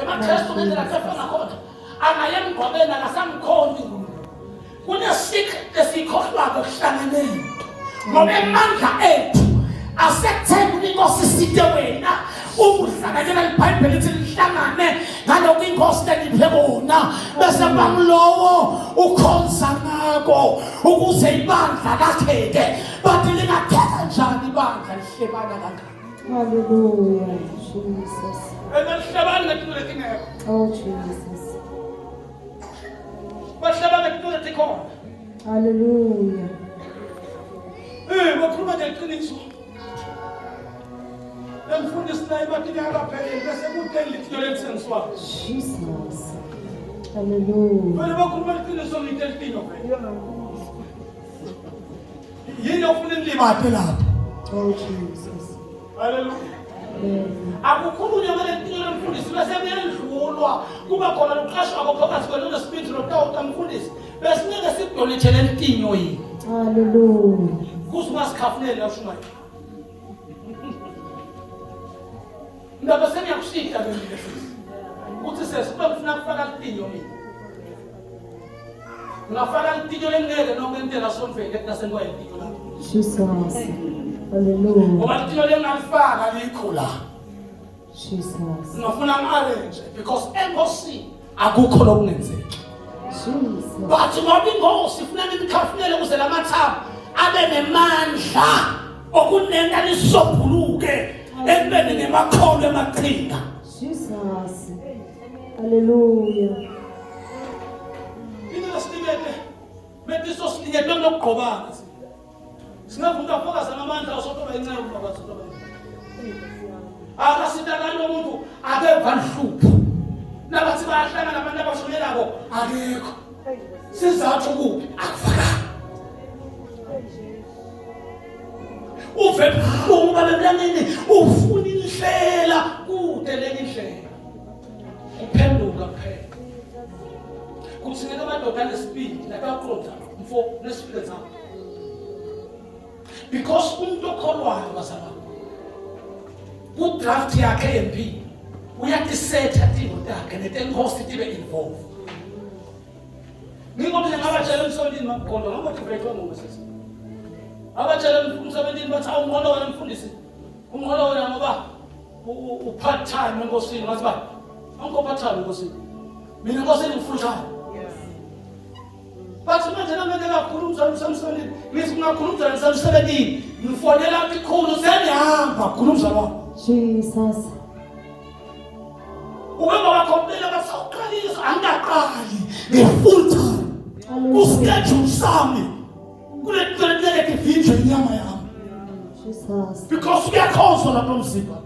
A: Emakristu ngendlela kafana khona. Angayemgqwabeni akasamkhonti. Kunesecret esikhohlwayo kuhlanganeni. Ngoba emandla ethu asekuthemba inkosi sithe wena ukuhlanganyela iBhayibheli lithi lihlangane ngalokho inkosi eliphe bona bese bamlowo ukhonza ngako ukuze ibandla lakheke bathi lingakheka njani ibandla lihlebana kangaka.
C: Hallelujah. Jesus.
A: Elihlebana ngekule tingeko.
C: Oh, Jesus.
A: Bahlebana ngekule tikhona.
C: Hallelujah.
A: Bakhuluma ngeqiniso. mfundisi naye batini akaphelele bese kuteni lithiyo lethengiswayo.
C: Jesus. Hallelujah.
A: Wena bakhuluma iqiniso ngithe lithiyo phela. Yini ofuna nilibaphe lapha?
C: Oh Jesus.
A: Hallelujah.
C: Amen.
A: Akukhulunywa ngale lithiyo lemfundisi bese kuyandlulwa kuba khona uqashwa phakathi kwena nesiphithi notawuta mfundisi. Bese ngeke sikudonethele lithiyo yini.
C: Hallelujah.
A: Kusuka sikhafunele ushumayo. Ndaba seniyakushika ke mina sisi. Uthi sesifuna ukufaka lithiyo mina. Ngafaka lithiyo lengeke noma entela sonfeke kunasenwa lithiyo la.
C: Jesus. Hallelujah.
A: Ngoba lithiyo lengalifaka likho la.
C: Jesus.
A: Ngafuna ngarrange because enkosini akukho lokungenzeki.
C: Jesus.
A: Bathi ngoba ingosi ifuna nimkhafunele ukuze lamathambo abe nemandla okunenda lisobhuluke ekubeni nemakholo emaqhinga.
C: Jesus. Hallelujah.
A: Into sinikete betiso sinikete lokugqobana. Singavunda focus ngamandla osotoba incane ngoba sotoba. Akasitaka lo muntu akeva nhlupho. Nabathi bayahlangana nabantu abashonelako akekho. Sizathu kuphi akufaka. Uve buhlungu babemlangeni ufuna indlela kude lendlela. Kuphenduka kuphela. Kuthina amadoda nesipindi nakaqonda mfo nesipindi zakho. Because umuntu okholwayo basaba. Ku draft yakhe empini uyakisetha into yakhe netenkosi tibe involved. Ngikho mina ngabatshela emsebenzini maqondo ngamotivate ngomsisi. Abatshela emsebenzini bathi awunqolo wena mfundisi. Unqolo wena ngoba u-part time enkosini ngathi ba. Angikho part time enkosini. Mina enkosini full time. Bathi manje namanje kakhuluma emsebenzini. Ngithi ngakhuluma emsebenzini. Ngifonela ikhulu senihamba khuluma wami.
C: Jesus.
A: Ubaba wakhompela basawuqalisa angaqali nge-full time. Uschedule sami kule division inyama yami.
C: Jesus.
A: Because uyakhonzwa lapho mzimba.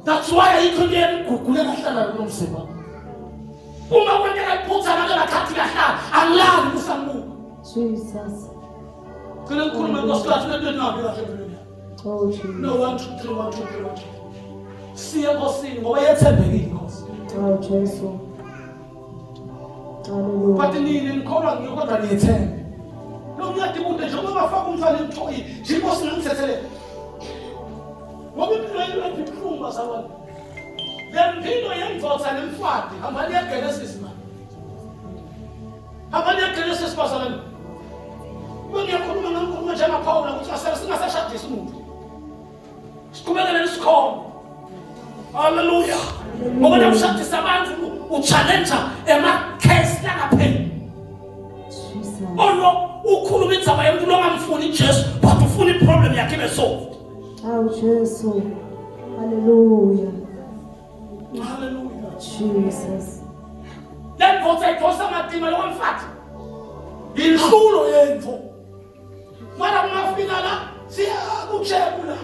A: That's why ayikho into engugule kahlala lo mzimba. Uma kwenteka iphutha nakakhathi kahlala angilali kusamuka.
C: Jesus.
A: Kule nkhuluma ngosikathi lento nabi kahle empilweni.
C: Oh Jesus.
A: No 1 2 3 1 2 3 1 2. Siya nkosini ngoba yethembekile inkosi.
C: Oh Jesus. Hallelujah.
A: But nini ngikholwa ngiyokodwa niyethembe. Lo mnyadi kude njengoba bafaka umthwalo emthoyi, nje inkosi ngimthethele. Ngoba impilo yethu ibuhlungu sabantu. Lempilo yendvodza nemfati, hambani eGenesis man. Hambani eGenesis basalani. Ngiyakhuluma ngikhuluma nje amaPaul ukuthi singasashadisi umuntu. Siqhubekele nesikhomo. Hallelujah. Ngoba namshadisa abantu uchallenge ema-case langapheli.
C: Jesus.
A: Olo ukhuluma indaba yomuntu ongamfuni iJesu but ufuna iproblem yakhe ibe solved.
C: Oh Jesus. Hallelujah.
A: Hallelujah.
C: Jesus.
A: Lendvodza idosa amatima lokwemfati. Inhlulo yemvo. Mara ungafika la siyakutshekula.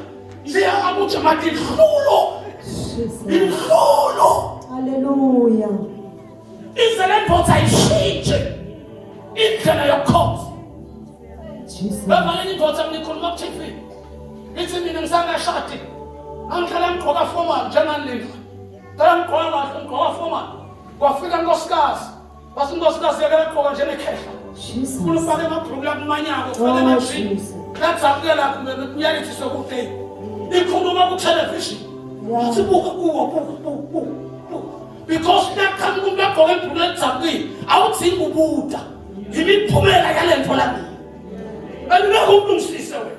A: Siyakuthi mathi inhlulo.
C: Jesus.
A: Inhlulo.
C: Hallelujah.
A: Izalendvodza ishintshe indlela yokukhonza.
C: Jesus.
A: Bavale indvodza ngikhuluma ku-TV. Ithi mina ngisangashadi. Angihlala ngigqoka formal njenganini. Ngicela ngigqoka kahle ngigqoka formal. Kwafika unkosikazi. Base unkosikazi yake egqoka njengekhehla.
C: Jesus.
A: Kulufake amabhruku lakumanyako, ufake
C: Oh
A: amajini.
C: Jesus.
A: Latsakela kumbe reality sokuthi. Ikhuluma ku-television.
C: Yeah.
A: Sibuka kuwo. Because nakhanga umuntu agqoke ibhruku elitsakile, awudzingi ubuda. Imiphumela yalento lami. Angeke ukulungisise wena.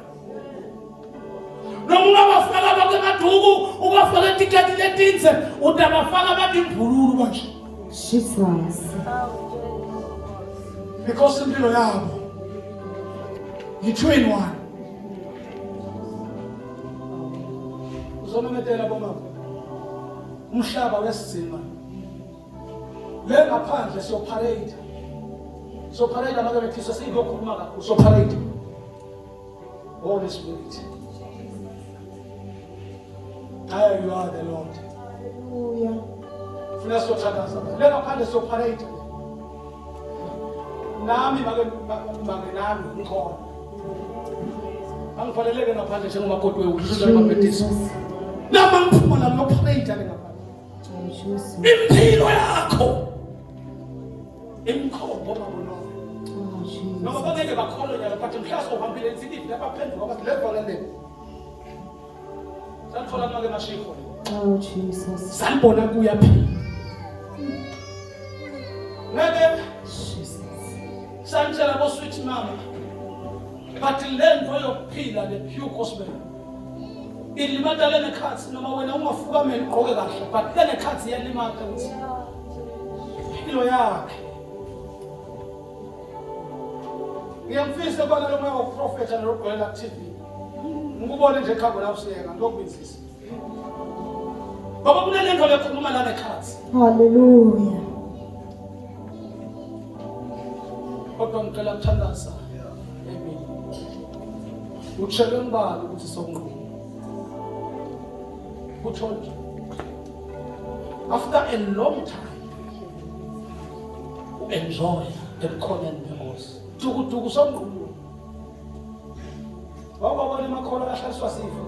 A: Noma ungabafaka abakemaduku, ubafaka itiketi letinze, utabafaka bathi imbululu manje.
C: Jesus.
A: Because impilo yabo yi-2 in 1. Uzomemetela bomama. Umhlaba wesizima. Le ngaphandle siyoparade. Siyoparade amake bethi sesiyokhuluma kakhulu siyoparade. Holy Spirit. There you are, the Lord.
C: Hallelujah.
A: Funa sothakaza. Lena phande soparate. Nami make nami ngikhona. Angifaneleke ngaphandle njengomakoti wewuhlula amabhedisi. Nama ngiphuma la ngoparate ngaphandle. Impilo yakho. Imkhombo mabona. Noma bangeke bakholwe nyalo but mhlawumbe uhambile insini lapha phendula ukuthi level endeni. Sanithola make mashikho.
C: Oh Jesus.
A: Sanibona kuyaphila. Ngeke sanitshela bo sweet mama. But lento yokuphila le pure gospel. Ilimata lene khathi noma wena ungafuka mina ugqoke kahle but lene khathi yalimata ukuthi impilo yakhe. Ngiyamfisa bana lo moya woprofeta norogwela ku TV. Ngikubone nje ekhabo la usiyeka ngokubizisa. Baba kunelento lekhuluma la nekhathi.
C: Hallelujah.
A: Kodwa ngicela ukuthandaza. Amen. Utshele ngibali ukuthi sonke. Kuthonje. After a long time, enjoy the covenant because tukutuku somqulu. Baba makhola ahlaliswa sifo.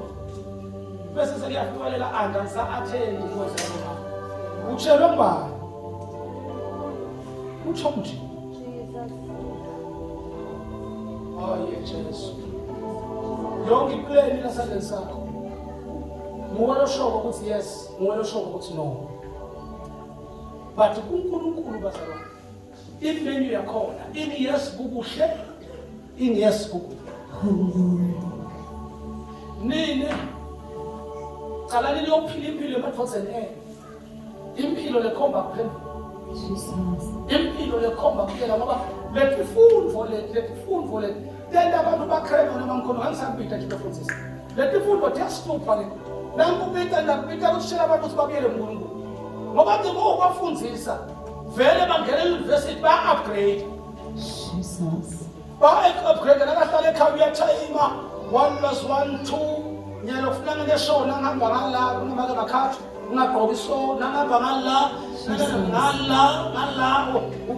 A: Bese sekuyafulela anda ngisatheni inkosi yami. Utshele ngibali. Uthonje. Oh yeah, Jesus. Yonke iplane lasandeni sakho. Muwelo shoko ukuthi yes, muwelo shoko ukuthi no. But uNkulunkulu bazalwane. Imenu yakhona, ini yes kukuhle, ini yes kukubi. Nini qalani liyophila impilo emathozeni impilo lekhomba kuphela.
C: Jesus.
A: Impilo lekhomba kuphela ngoba letifundvo le tenda abantu bakrema noma ngikhono ngisabita nje bafundisa letifundvo tiyasitupha le nakubita nakubita ukushela abantu ukuthi babuyele kuNkulunkulu ngoba nje ngokwafundisa vele bangena e-university ba-upgrade.
C: Jesus.
A: Ba-upgrade nakahlala ekhaya uyachayima 1+1 2 nyalo ufuna ngeshow nangihamba ngala kunamake bakhathu ungagqoki so nangihamba ngala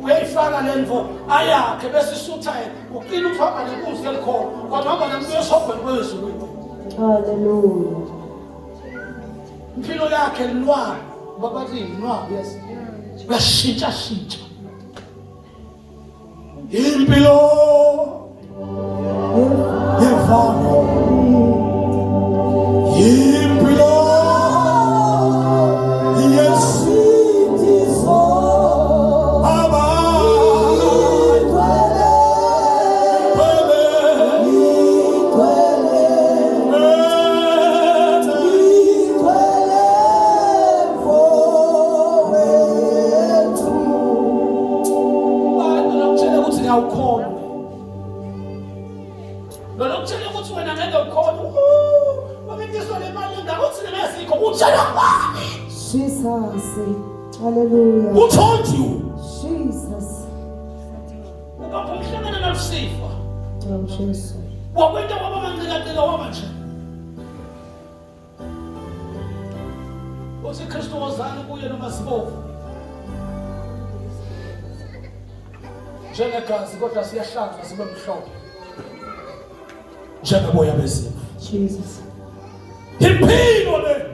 A: uyayifaka lento ayakhe bese isutha uqina uthamba nenkunzi yelikhona kodwa hamba namuntu uyesogwena kwezulu.
C: Hallelujah.
A: Impilo yakhe linwa babathi linwa yes bashintsha impilo yevana impilo yesithiso
C: Jesus. Hallelujah.
A: Who told you?
C: Jesus.
A: Ukaphumhlangana nalisifa.
C: Oh Jesus.
A: Wakwenda waba mancika wamanje. Uthi Kristu wozani kuye noma sibovu. Njengegazi kodwa siyahlanzwa sibe mhlophe. Njengeboya bezimvu.
C: Jesus.
A: Impilo le.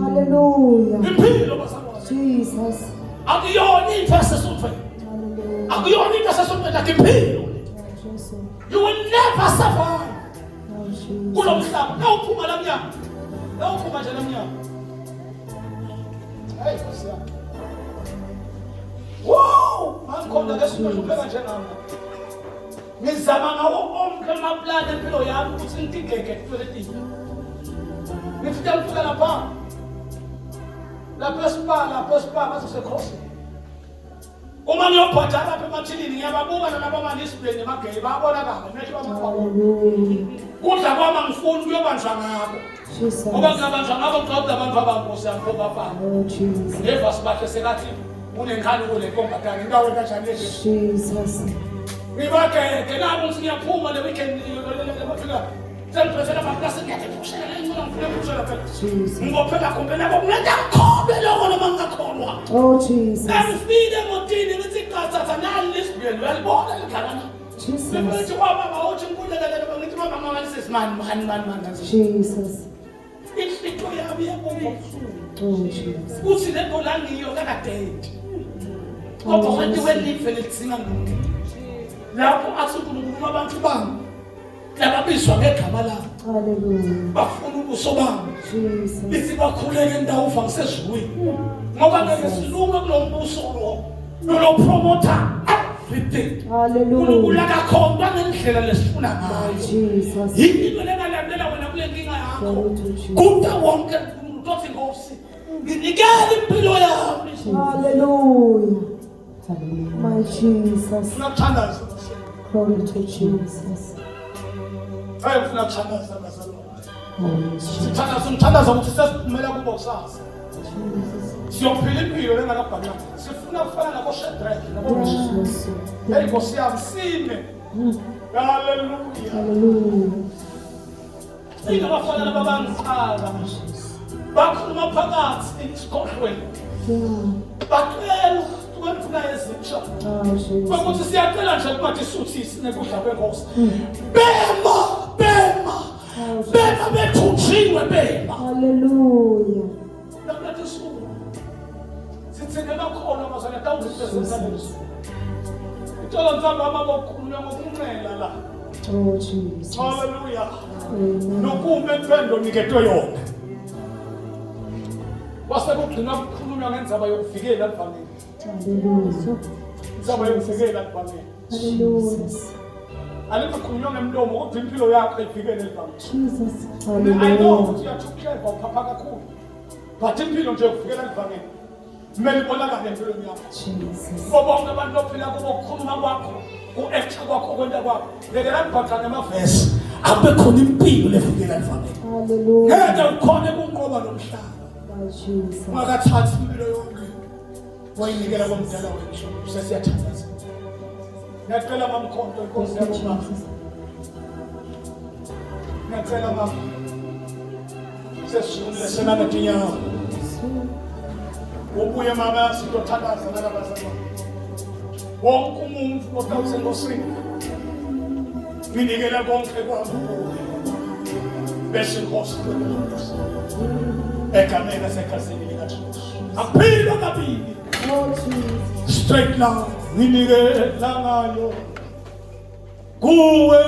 C: Hallelujah.
A: Impilo bazalwane.
C: Jesus.
A: Akuyona into esesuthweni.
C: Hallelujah.
A: Akuyona into esesuthweni lakimpilo.
C: Jesus.
A: You will never survive.
C: Oh Jesus.
A: Kulo mhlaba nawuphuma lamnyama. Nawuphuma nje lamnyama. Hey Nkosi yami. Wow! Mangikhona ke sikuhlupheka njengami. Ngizama ngawo onke amaplani empilo yami ukuthi ngigege kuletini. Ngifika ngifika lapha. Lapha spa basesekhosi. Uma ngiyobhadala lapha emathilini ngiyababuka nalabo manisibeni emageli babonakala mehlo amakhulu. Kudla kwami ngifuna kuyobanjwa ngabo.
C: Jesus.
A: Ngoba ngabanjwa ngabo ngicabanga abantu abangosi yakho bafana.
C: Oh Jesus.
A: Neva sibahle sekathi unenkani kule nkombadala indawo kanjani nje.
C: Jesus.
A: Ngibake nabo ngiyaphuma le weekend bafika Sengiphethe amaplasi ngiyakushela lencela ngifuna ukushela phela.
C: Jesus.
A: Ngophela khombe nabo ngiyakhobe lokho noma ngakholwa.
C: Oh, Jesus.
A: Angifike emotini ngithi qathatha nali lesibili uyalibona likhana.
C: Jesus.
A: Ngithi baba uthi ngikulelele ngithi baba mama mani.
C: Jesus.
A: Inhlito yami yabonga
C: Oh, Jesus.
A: uthi lento la ngiyo kakadate. Kodwa wathi welive litsinga ngini. Lapho athi uNkulunkulu abantu bami lababizwa ngegama lami.
C: Hallelujah.
A: Bafuna ubuso bami.
C: Jesus.
A: Lithi bakhuleke indawo uva ngisezulwini. Ngoba ngeke silunge kulombuso lo promoter everything.
C: Hallelujah.
A: uNkulunkulu akakhomba ngendlela lesifuna ngayo.
C: Jesus.
A: Yini lengalandela wena kule nkinga yakho?
C: Glory to Jesus.
A: Kude wonke umuntu othi Nkosi nginikele impilo yami.
C: Hallelujah. My Jesus.
A: Ufuna ukuthandaza.
C: Glory to Jesus.
A: Hayi ufuna ukuthandaza bazalwane.
C: Oh, Jesus.
A: Sithandaza ukuthi sesiphumela kubo kusasa.
C: Jesus.
A: Siyophila impilo lengalabhakela. Sifuna ukufana nabo Shadrach nabo Meshach.
C: Jesus.
A: Hey Nkosi yami sime. Hallelujah.
C: Hallelujah.
A: Ina bafana labangiqala. Bakhuluma phakathi esikhohlweni.
C: Yeah.
A: Bacela ukwenza ezitsha.
C: Oh, Jesus.
A: Bakuthi siyacela nje ukuthi suthisi nekudla kwenkosi. Bema bethuthiwe bema.
C: Hallelujah.
A: Nakulethi sura. Sithenge bakholwa mazana tawuziphezelisa. Itola nzamba amabokhulunywa ngokunqela la.
C: Oh, Jesus.
A: Hallelujah.
C: Amen.
A: Nokume empendo niketwe yona. Wasekugcina ukukhulunywa ngendzaba yokuvikela ebhangeni.
C: Hallelujah.
A: Indzaba yokuvikela ebhangeni.
C: Hallelujah.
A: Alikho kukhulunywa ngemlomo kodwa impilo yakho ivikele ebhangeni.
C: Jesus.
A: I know
C: Hallelujah.
A: ukuthi uyathukeka uphapha kakhulu. But impilo nje yokuvikela ebhangeni. Kumele ibonakale empilweni yakho.
C: Jesus.
A: Ngoba bonke abantu ophila kubo ukukhuluma kwakho, ku-acta kwakho kwenta kwakho. Lekela ngibhaqa namavesi. Abe khona impilo levikela ebhangeni.
C: Hallelujah.
A: Ngeke ukhone kunqoba nomhlaba.
C: My Jesus.
A: Ungakathathi impilo yonke wayinikela komdala wethu sesiyathandaza. Ngiyacela mamkhonto inkosi yabo mama. Ngiyacela mama. Sesizule senana tinyawo. Ubuye mama sitothandaza nalabazalwane. Wonke umuntu othathe ngosini. Nginikela konke kwami. Bese inkosi egameni lasekhasini likaJesu. Aphila kabili.
C: Oh, Jesus.
A: Straight line. Nginikela ngayo. Kuwe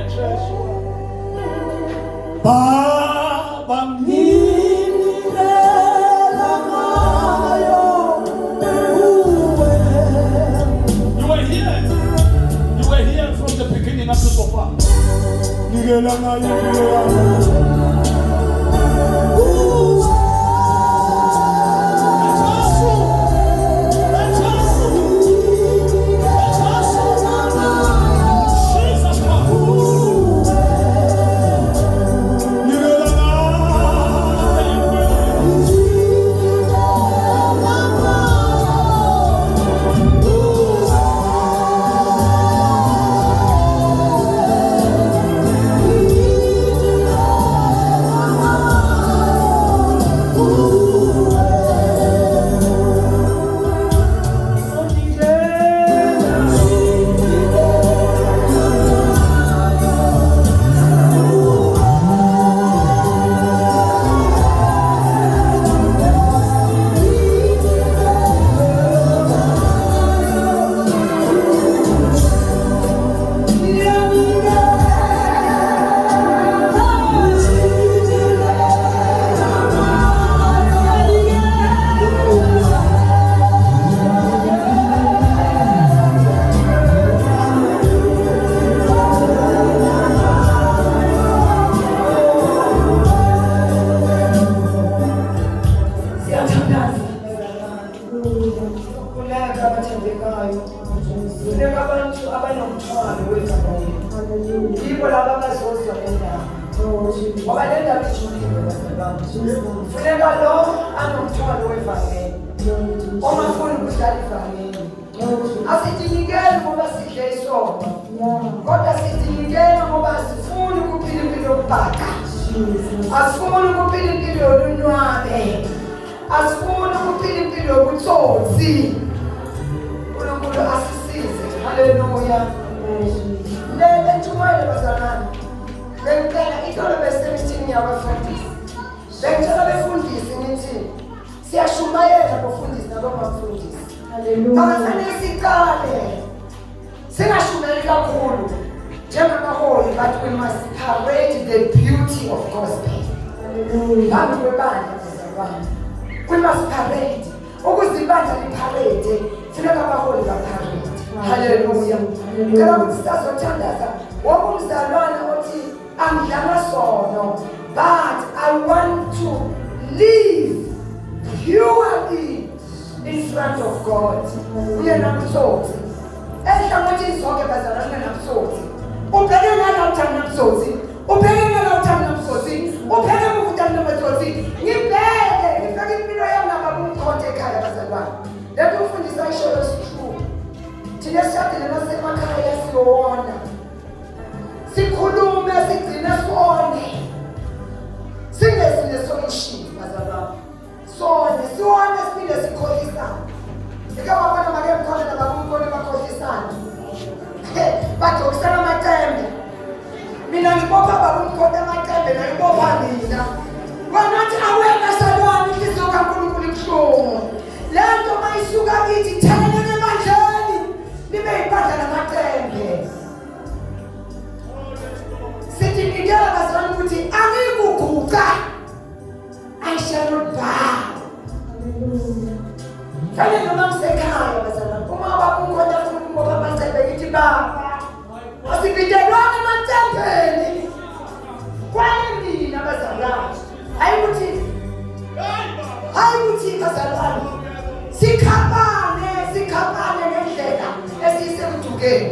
A: Jesu. Baba nginikela ngayo. Kuwe. You were here from the beginning up to so far. Nginikela ngayo.
B: Asijinikele ngoba sidle isono. Kodwa sijinikele ngoba sifuna
C: yokubhaqa. Asifuni ukuphila impilo yolunwabe. Asifuni ukuphila impilo yobutsotsi. uNkulunkulu asisize. Haleluya. Le ntshumayelo bazalwane. Bengicela itolo besemithini yabafundisi. Bengicela befundisi nithi siyashumayela abafundisi nabafundisi. Haleluya. Akufanele siqale. Singashumayeli kakhulu njengabaholi, but we must parade the beauty of gospel. Phambi kwebandla bazalwane. We must parade. Ukuzibandla liparade, funeka abaholi baparade. Haleluya. Ngicela ukuthi sisazothandaza wonke umzalwane othi angidlala sono, but I want to live purely in front of God. Ungenamtsotsi. Ehlangothini zonke bazalwane ungenamtsotsi. Ubheke ngala uthanda namtsotsi. Ubheke ngala uthanda namtsotsi. Ubheke ngokuthanda namtsotsi. Ngibheke impilo yami ngabakumkhonto ekhaya bazalwane. Lethu ufundisa ishoyo true. Thina sishadile nasemakhaya siyona. Sikhulume sigcine sone. Singezile solution bazalwane. Sone sione siphinde sikholisane. Ikababona make mkhona nabakumkhona bakholisana. Badokisana amaqembe. Mina ngibopha bakumkhona amaqembe nayibopha mina. Wanathi awena salwane inhliziyo kaNkulunkulu ibuhlungu. Lento mayisuka kithi theleleke emandleni. Libe ibandla lamaqembe. Sithi ngidela bazalwane ukuthi angikuguqa. I shall not bow. Fanele noma ngisekhaya bazalwane. Uma bakumkhona funa ukubopha amaqembe ngithi baba. Asibidelwana amaqembeni. Kwani mina bazalwane. Hayi ukuthi bazalwane. Sikhapane ngendlela esiyisemdukeni.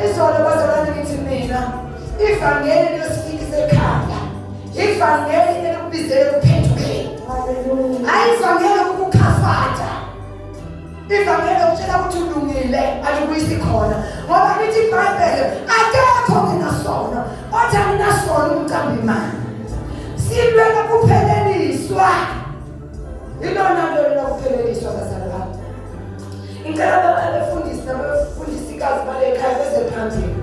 C: Izolo bazalwane ngithi mina ivangeli lesifikise ekhaya. Ivangeli elokubizela kuphendukeni. Hayi ivangeli ukukhafata. Ivangeli ukutshela ukuthi ulungile alukuyisi khona. Ngoba lithi iBhayibheli akekho nginasona. Othi anginasona umcambi mani. Silwela kupheleliswa. Ilona lo lokupheleliswa bazalwane. Ngicela abafundisi nabafundisikazi balekhaya beze phambili.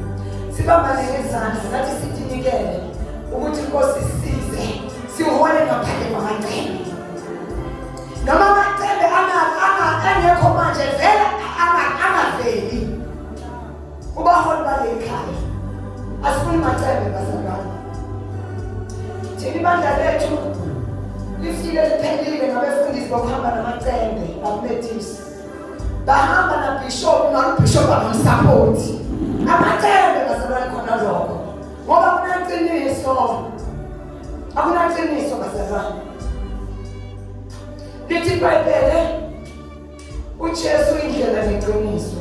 C: Sibambane ngezandla nathi sidinikele ukuthi Nkosi sisize. Sihole ngaphandle kwamaqembe. Noma amaqembe angekho manje vele angaveli. Ubaholi balekhaya. Asifuni maqembe bazalwane. Thina ibandla lethu lifike liphelile ngabefundisi bokuhamba namaqembe abamethisi. Bahamba na bishop bishop angamsupport. Amaqembe bazalwane khona lokho. Ngoba kunaqiniso. Akunaqiniso bazalwane. Lithi iBhayibheli uJesu indlela neqiniso.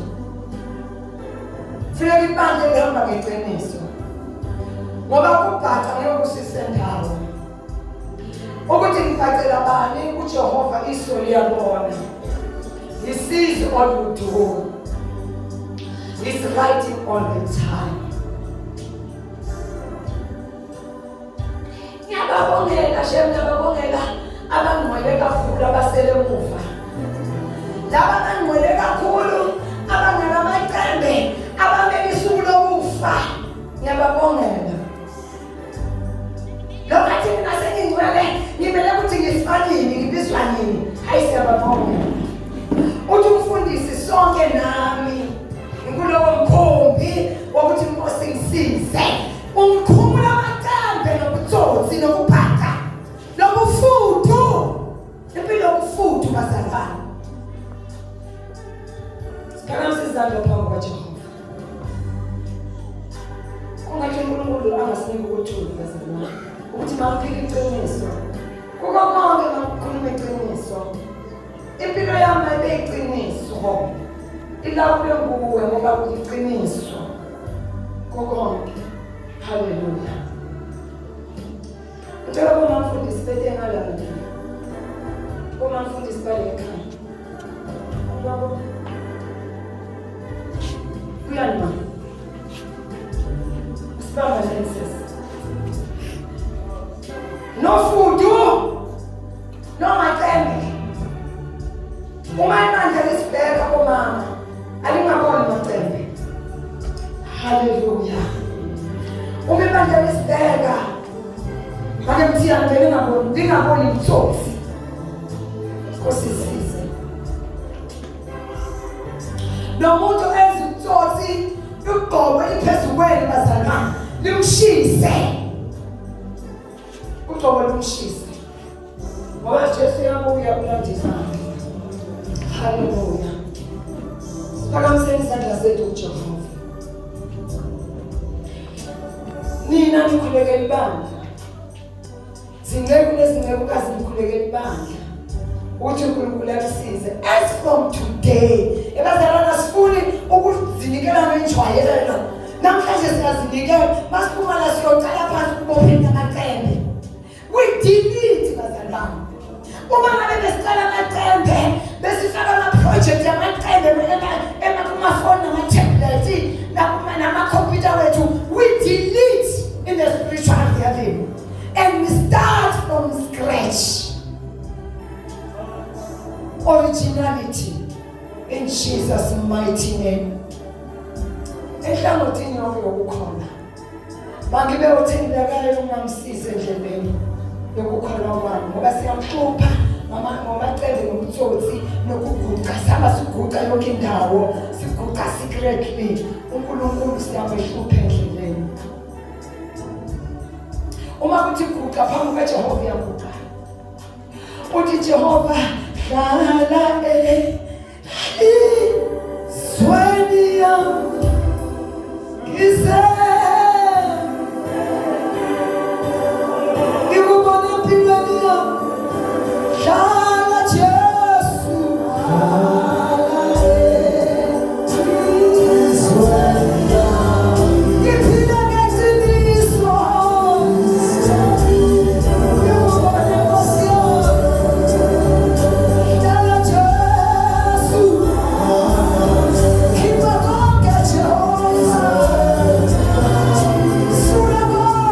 C: Funeka ibandla lihamba ngeqiniso. Ngoba ukubhaca ngokusise ndawo. Ukuthi ngibhacela bani uJehova iso liyabona. He sees all you do. He's writing all the time. Ngiyababongela abangcwele kakhulu abasele emuva. Laba abangcwele kakhulu abangamaqembe abamele isuku lokufa. Ngiyababongela. Lokho thina sengingcwele ngimele ukuthi ngifanini ngibizwa nini. Hayi siyababongela. Uthi umfundisi sonke nami ngikulowo mkhombi wokuthi Nkosi ngisize. Ungikhumula amaqembe nobutsotsi nokuphatha. Nobufuthu. Impilo yobufuthu bazalwane. Sikhala sizandla phambi kwaJehova. Kungathi uNkulunkulu angasiniki ukuthula bazalwane. Ukuthi maphile iqiniso. Kuko konke makukhuluma iqiniso. Impilo yami ayibeyiqiniso. Ilawulwe nguwe ngoba kuyiqiniso. Konke. Haleluya. Ngicela bomafundisi bethe ngalanda. Bomafundisi balekhaya. Babo. Kuyani ma?
B: utsotsi. Kosisize. Nomuntu enza utsotsi ugqoke iphezulu kwenu bazalwane limshise. Ugqoke limshise. Ngoba Jesu yabuya ulandisa. Hallelujah. Siphakamiseni isandla sethu kuJehova. Nina nikhulekela ibandla. Zinceku nezinceku nikhulekela ibandla. Uthi uNkulunkulu akusize. As from today, ebazalwana sifuni ukuzinikela ngenjwayelo. Namhlanje siyazinikela, masiphuma la siyocala phansi kubopheni amaqembe. We delete bazalwana. Uma ngabe besicala amaqembe, besifaka ama-project yamaqembe kumafoni nama-tablet nama-computer wethu, we delete in the spiritual realm and we start from scratch. Originality in Jesus' mighty name. Ehlangothini yonke yokukhona. Mangibe uthendelekayo ungamsize endleleni yokukhona kwami ngoba siyamhlupha ngomacele nomtsotsi nokuguqa sihamba siguqa yonke indawo siguqa secretly. uNkulunkulu siyamehlupha endleleni. Uma kuthi guqa phambi kaJehova uyaguqa. Uthi Jehova hlala ezweni yami ngise ngikubona empilweni yami hlala Jesu hlala ezweni yami ngiphila ngeqiniso ngikubona Nkosi yami hlala Jesu khipha konke Jehova sula konke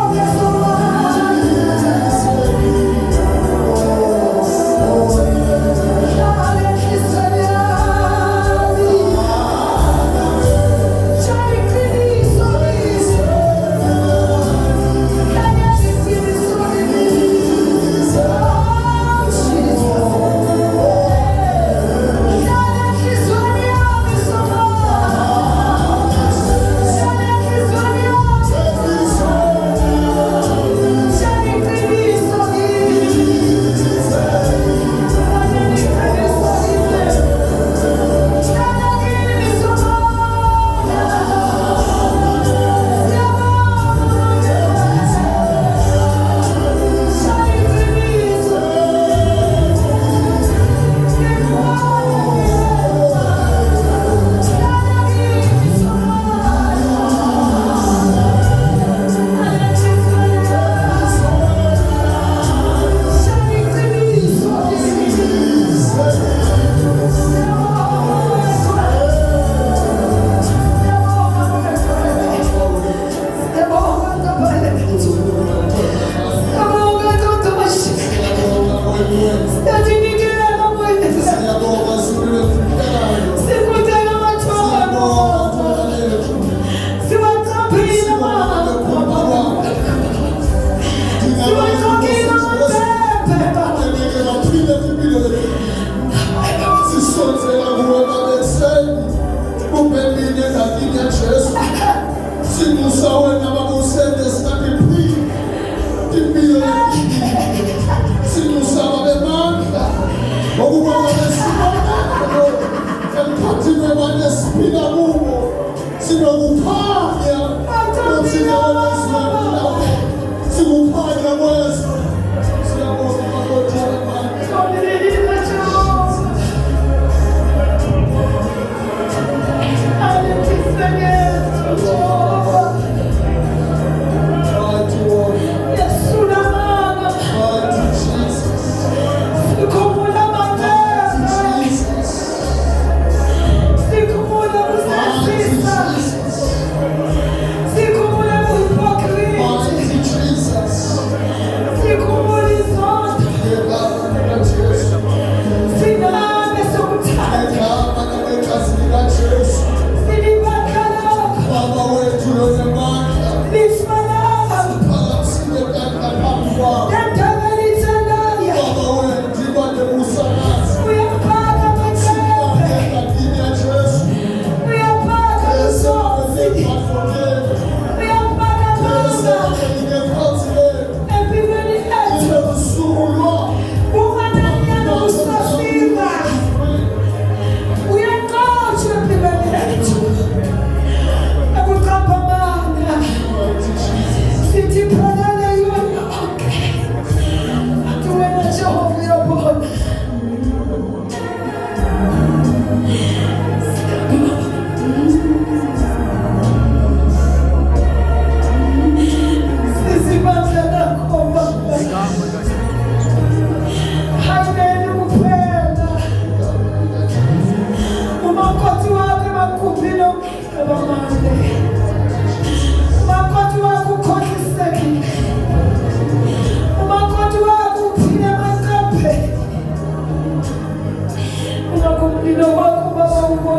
B: You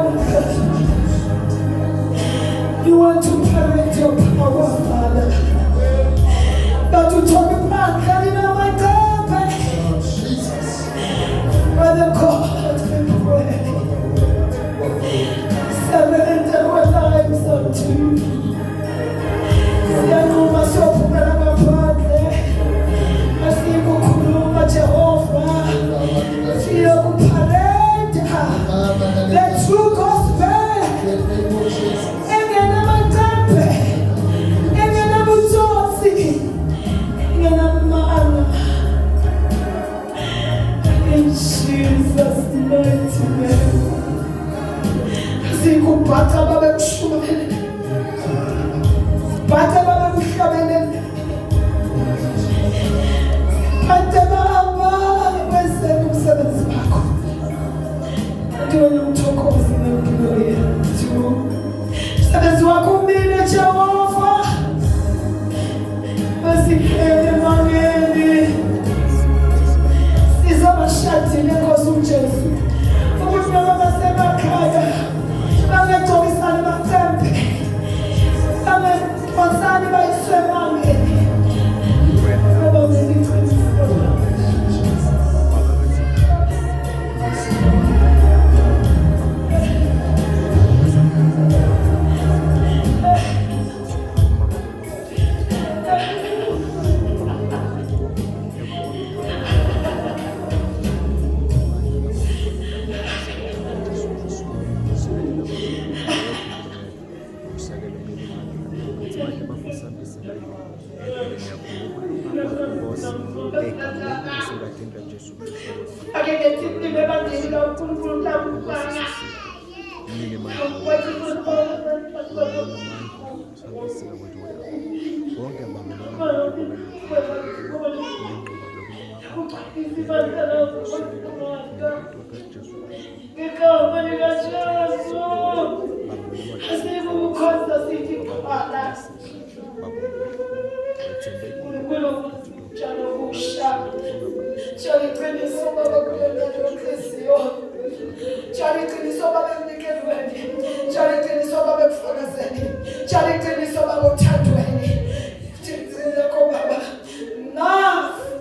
B: want to parade your power, Father. But to talk about having on my carpet. Brother God, we pray. Surrender our lives unto you. Siyanuma sophumela ngaphandle. Asikukhuluma Jehova. Siyakuparade. The true gospel. Engena matampe. Engena butsotsi. Engena maana. In Jesus' mighty name. Sikupata babe kushumele. Pata babe kushamele. Pata baba wese kumsebenzi wako. Ndiwe mchokozi na mkinulia. Msebenzi wako mbele Jehova. Masikele mangeni. Siza mashati nengozi uJesu. Ukufuna basema khaya. Bangetholisana batempe. Bangetholisana bayisemangeni. Baba ngikuthemba.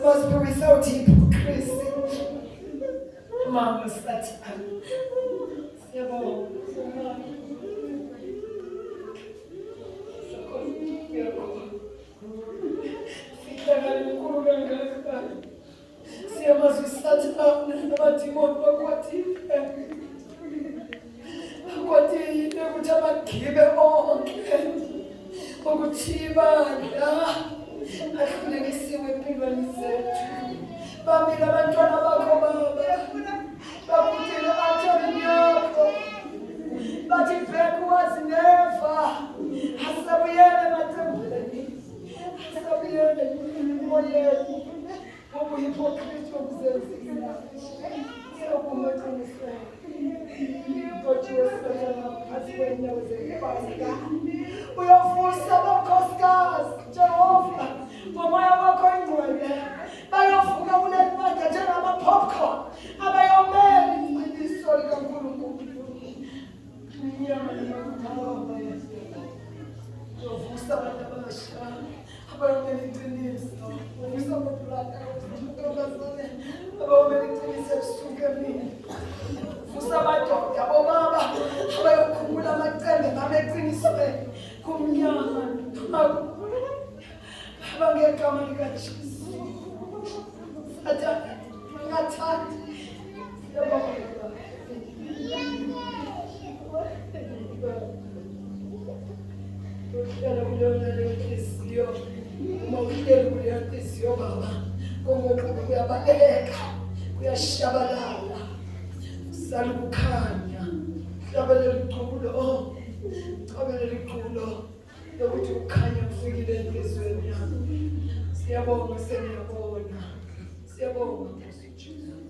B: Must be without hypocrisy. Mama Satan. Bambila abantwana bakho baba. Bakutile athani yakho. Bathi back was never. Asabuyele mathembeni. Asabuyele moyeni. Ngoba hypocrite okuzenzile. Sokumeqinisa. Kodwa wesona phansi kwenyawo zekubanga. Uyofusa bonkosikazi Jehova. Moya wakho ingcwele. Bayovuka kuleli manje njengama popcorn. Abayomeli iqiniso likaNkulunkulu. Inyama namakhaba yesu. Uyovusa abantu abasha. Abayomeli iqiniso. Uvusa abantu abasha. Abayomeli iqiniso kusuke emini. Vusa amadoda bobaba. Abayokhumbula amaqembe babeqiniswe kumnyama. Abangegama likaJesu. Siyabonga, siyabonga. Siyabonga, Nkosi Jesu.